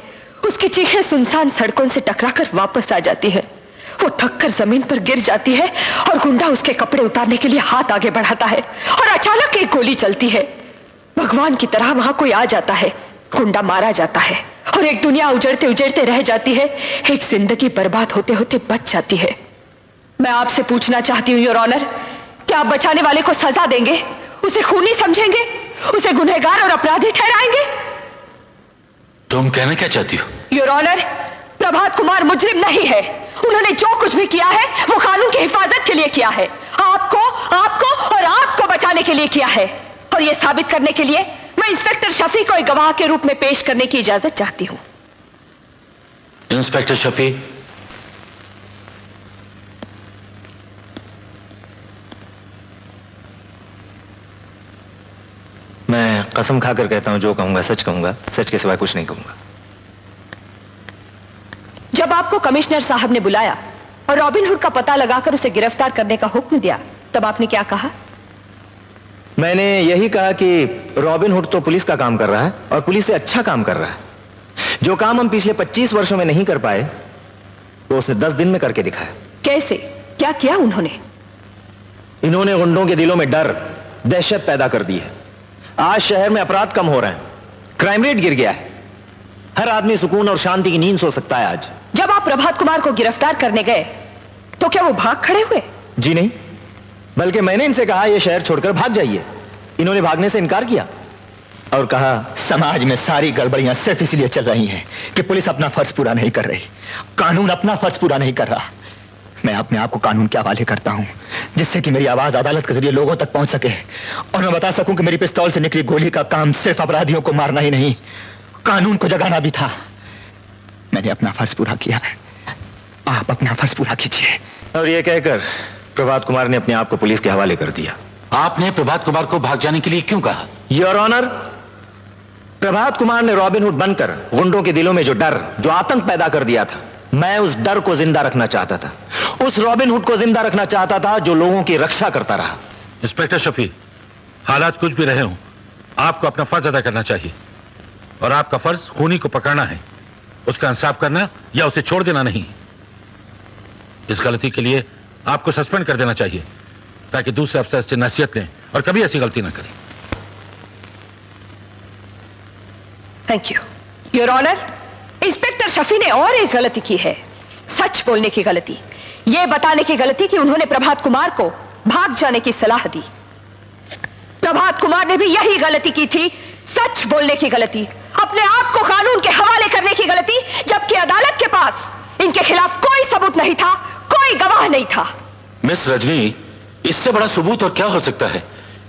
उसकी चीखें सुनसान सड़कों से टकराकर वापस आ जाती है। वो थककर जमीन पर गिर जाती है और गुंडा उसके कपड़े उतारने के लिए हाथ आगे बढ़ाता है और अचानक एक गोली चलती है। भगवान की तरह वहां कोई आ जाता है, गुंडा मारा जाता है और एक दुनिया उजड़ते उजड़ते रह जाती है, एक जिंदगी बर्बाद होते होते बच जाती है। मैं आपसे पूछना चाहती हूँ योर ऑनर, क्या आप बचाने वाले को सजा देंगे? उसे खूनी समझेंगे? उसे गुनहगार और अपराधी ठहराएंगे? तुम कहना क्या चाहती हो? योर ऑनर, प्रभात कुमार मुजरिम नहीं है। उन्होंने जो कुछ भी किया है वो कानून की हिफाजत के लिए किया है, आपको आपको और आपको बचाने के लिए किया है। और यह साबित करने के लिए मैं इंस्पेक्टर शफी को एक गवाह के रूप में पेश करने की इजाजत चाहती हूं। इंस्पेक्टर शफी, मैं कसम खाकर कहता हूं, जो कहूंगा सच कहूंगा, सच के सिवाय कुछ नहीं कहूंगा। जब आपको कमिश्नर साहब ने बुलाया और रॉबिन हुड का पता लगाकर उसे गिरफ्तार करने का हुक्म दिया, तब आपने क्या कहा? मैंने यही कहा कि रॉबिन हुड तो पुलिस का काम कर रहा है और पुलिस से अच्छा काम कर रहा है। जो काम हम पिछले 25 वर्षों में नहीं कर पाए वो उसने 10 दिन में करके दिखाया। कैसे? क्या किया उन्होंने? इन्होंने गुंडों के दिलों में डर, दहशत पैदा कर दी है। आज शहर में अपराध कम हो रहे हैं, क्राइम रेट गिर गया है, हर आदमी सुकून और शांति की नींद सो सकता है आज। जब आप प्रभात कुमार को गिरफ्तार करने गए तो क्या वो भाग खड़े हुए? जी नहीं, बल्कि मैंने इनसे कहा यह शहर छोड़कर भाग जाइए। इन्होंने भागने से इनकार किया और कहा समाज में सारी गड़बड़ियां सिर्फ इसलिए चल रही हैं कि पुलिस अपना फर्ज पूरा नहीं कर रही, कानून अपना फर्ज पूरा नहीं कर रहा। मैं अपने आप को कानून के हवाले करता हूं जिससे कि मेरी आवाज अदालत के जरिए लोगों तक पहुंच सके और मैं बता सकूं कि मेरी पिस्तौल से निकली गोली का काम सिर्फ अपराधियों को मारना ही नहीं, कानून को जगाना भी था। मैंने अपना फर्ज पूरा किया है, आप अपना फर्ज पूरा कीजिए। और यह कहकर प्रभात कुमार ने अपने आप को पुलिस के हवाले कर दिया। आपने प्रभात कुमार को भाग जाने के लिए क्यों कहा? योर ऑनर, प्रभात कुमार ने रॉबिन हुड बनकर गुंडों के दिलों में जो डर, जो आतंक पैदा कर दिया था, मैं उस डर को जिंदा रखना चाहता था। उस रॉबिन हुड को जिंदा रखना चाहता था जो लोगों की रक्षा करता रहा। इंस्पेक्टर शफी, हालात कुछ भी रहे हों, आपको अपना फर्ज अदा करना चाहिए और आपका फर्ज खूनी को पकड़ना है, उसका इंसाफ करना या उसे छोड़ देना नहीं। इस गलती के लिए आपको सस्पेंड कर देना चाहिए ताकि दूसरे अफसर से नसीहत लें और कभी ऐसी गलती ना करें। Thank you your honour. Inspector Shafi ने और एक गलती की है, सच बोलने की गलती, यह बताने की गलती कि उन्होंने प्रभात कुमार को भाग जाने की सलाह दी। प्रभात कुमार ने भी यही गलती की थी, सच बोलने की गलती, अपने आप को कानून के हवाले करने की गलती, जबकि अदालत के पास इनके खिलाफ कोई सबूत नहीं था, कोई गवाह नहीं था। मिस रजनी, इससे बड़ा सबूत और क्या हो सकता है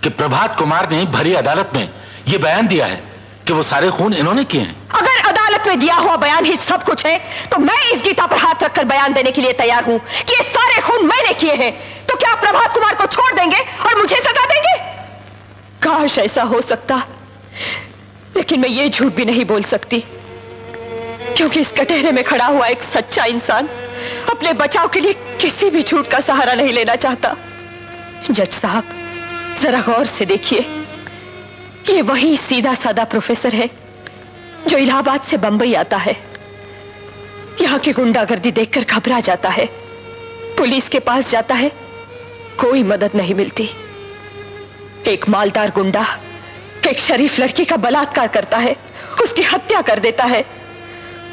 कि प्रभात कुमार ने भरी अदालत में यह बयान दिया है कि वो सारे खून इन्होंने किए हैं। अगर अदालत में दिया हुआ बयान ही सब कुछ है तो मैं इस गीता पर हाथ रखकर बयान देने के लिए तैयार हूं कि ये सारे खून मैंने किए हैं। तो क्या आप प्रभात कुमार को छोड़ देंगे और मुझे सजा देंगे? काश ऐसा हो सकता, लेकिन मैं ये झूठ भी नहीं बोल सकती क्योंकि इस कटहरे में खड़ा हुआ एक सच्चा इंसान अपने बचाव के लिए किसी भी झूठ का सहारा नहीं लेना चाहता। जज साहब, जरा गौर से देखिए, ये वही सीधा साधा प्रोफेसर है जो इलाहाबाद से बंबई आता है, यहां की गुंडागर्दी देखकर घबरा जाता है, पुलिस के पास जाता है, कोई मदद नहीं मिलती। एक मालदार गुंडा एक शरीफ लड़की का बलात्कार करता है, उसकी हत्या कर देता है।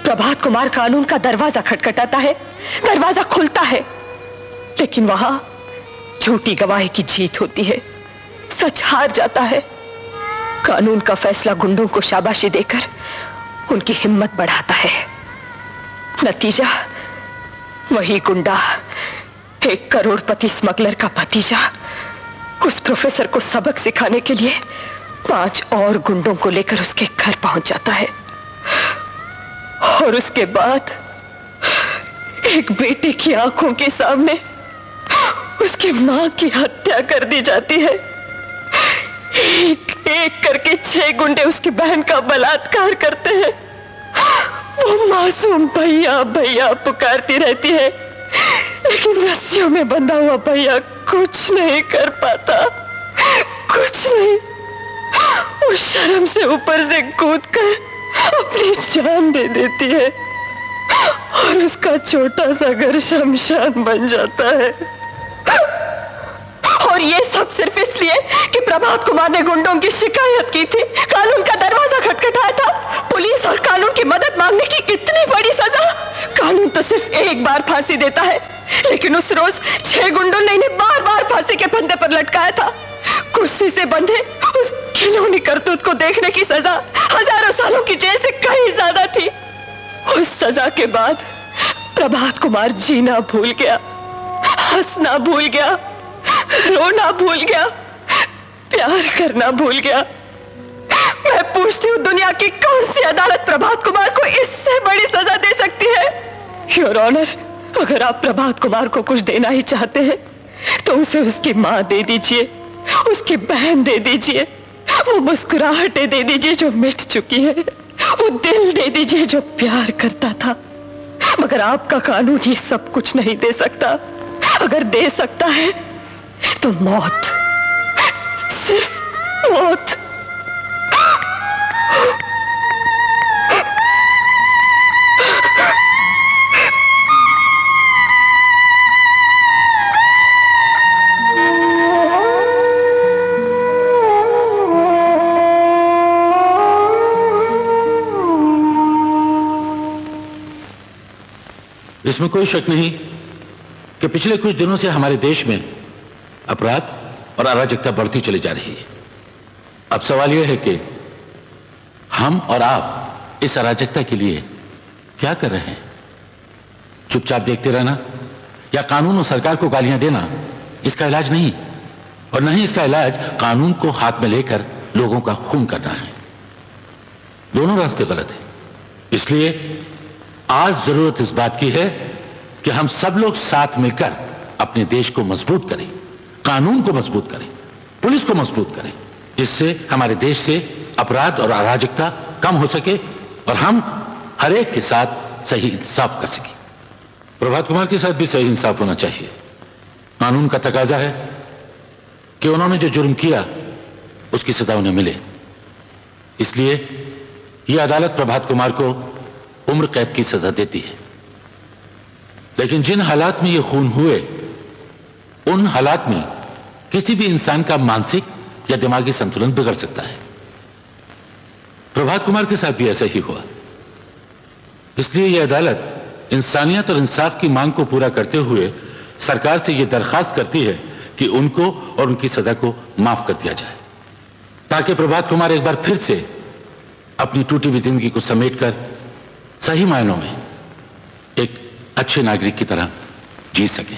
प्रभात कुमार कानून का दरवाजा खटखटाता है, दरवाजा खुलता है, लेकिन वहां झूठी गवाही की जीत होती है, सच हार जाता है। कानून का फैसला गुंडों को शाबाशी देकर उनकी हिम्मत बढ़ाता है। नतीजा वही गुंडा, एक करोड़पति स्मगलर का भतीजा, उस प्रोफेसर को सबक सिखाने के लिए 5 और गुंडों को लेकर उसके घर पहुंच जाता है और उसके बाद एक बेटे की आंखों के सामने उसकी मां की हत्या कर दी जाती है। एक एक करके 6 गुंडे उसकी बहन का बलात्कार करते हैं। वो मासूम भैया भैया पुकारती रहती है, लेकिन रस्सियों में बंधा हुआ भैया कुछ नहीं कर पाता, कुछ नहीं। वो शर्म से ऊपर से कूदकर अपनी जान दे देती है और उसका छोटा सा घर शमशान बन जाता है। और ये सब सिर्फ इसलिए कि प्रभात कुमार ने गुंडों की शिकायत की थी, कानून का दरवाजा खटखटाया था, पुलिस और कानून की मदद मांगने की इतनी बड़ी सजा। कानून तो सिर्फ एक बार फांसी देता है, लेकिन उस रोज 6 गुंडों ने इन्हें बार बार फांसी के फंदे पर लटकाया था। कुर्सी से बंधे उस खिलौनी करतूत को देखने की सजा हजारों सालों की जेल से कहीं ज्यादा थी। उस सजा के बाद प्रभात कुमार जीना भूल गया, हंसना भूल गया, रोना भूल गया, प्यार करना भूल गया। मैं पूछती हूँ, दुनिया की कौन सी अदालत प्रभात कुमार को इससे बड़ी सजा दे सकती है? योर ऑनर, अगर आप प्रभात कुमार को कुछ देना ही चाहते हैं तो उसे उसकी माँ दे दीजिए, उसकी बहन दे दीजिए, वो मुस्कुराहटें दे दीजिए जो मिट चुकी है, वो दिल दे दीजिए जो प्यार करता था। मगर आपका कानून ये सब कुछ नहीं दे सकता। अगर दे सकता है तो मौत, सिर्फ मौत। इसमें कोई शक नहीं कि पिछले कुछ दिनों से हमारे देश में अपराध और अराजकता बढ़ती चली जा रही है। अब सवाल यह है कि हम और आप इस अराजकता के लिए क्या कर रहे हैं? चुपचाप देखते रहना या कानून और सरकार को गालियां देना इसका इलाज नहीं, और नहीं इसका इलाज कानून को हाथ में लेकर लोगों का खून करना है। दोनों रास्ते गलत हैं। इसलिए आज जरूरत इस बात की है कि हम सब लोग साथ मिलकर अपने देश को मजबूत करें, कानून को मजबूत करें, पुलिस को मजबूत करें, जिससे हमारे देश से अपराध और अराजकता कम हो सके और हम हर एक के साथ सही इंसाफ कर सकें। प्रभात कुमार के साथ भी सही इंसाफ होना चाहिए। कानून का तकाजा है कि उन्होंने जो जुर्म किया उसकी सजा उन्हें मिले। इसलिए यह अदालत प्रभात कुमार को उम्र कैद की सजा देती है। लेकिन जिन हालात में ये खून हुए, उन हालात में किसी भी इंसान का मानसिक या दिमागी संतुलन बिगड़ सकता है। प्रभात कुमार के साथ भी ऐसा ही हुआ। इसलिए यह अदालत इंसानियत और इंसाफ की मांग को पूरा करते हुए सरकार से यह दरखास्त करती है कि उनको और उनकी सजा को माफ कर दिया जाए, ताकि प्रभात कुमार एक बार फिर से अपनी टूटी हुई जिंदगी को समेटकर सही मायनों में एक अच्छे नागरिक की तरह जी सके।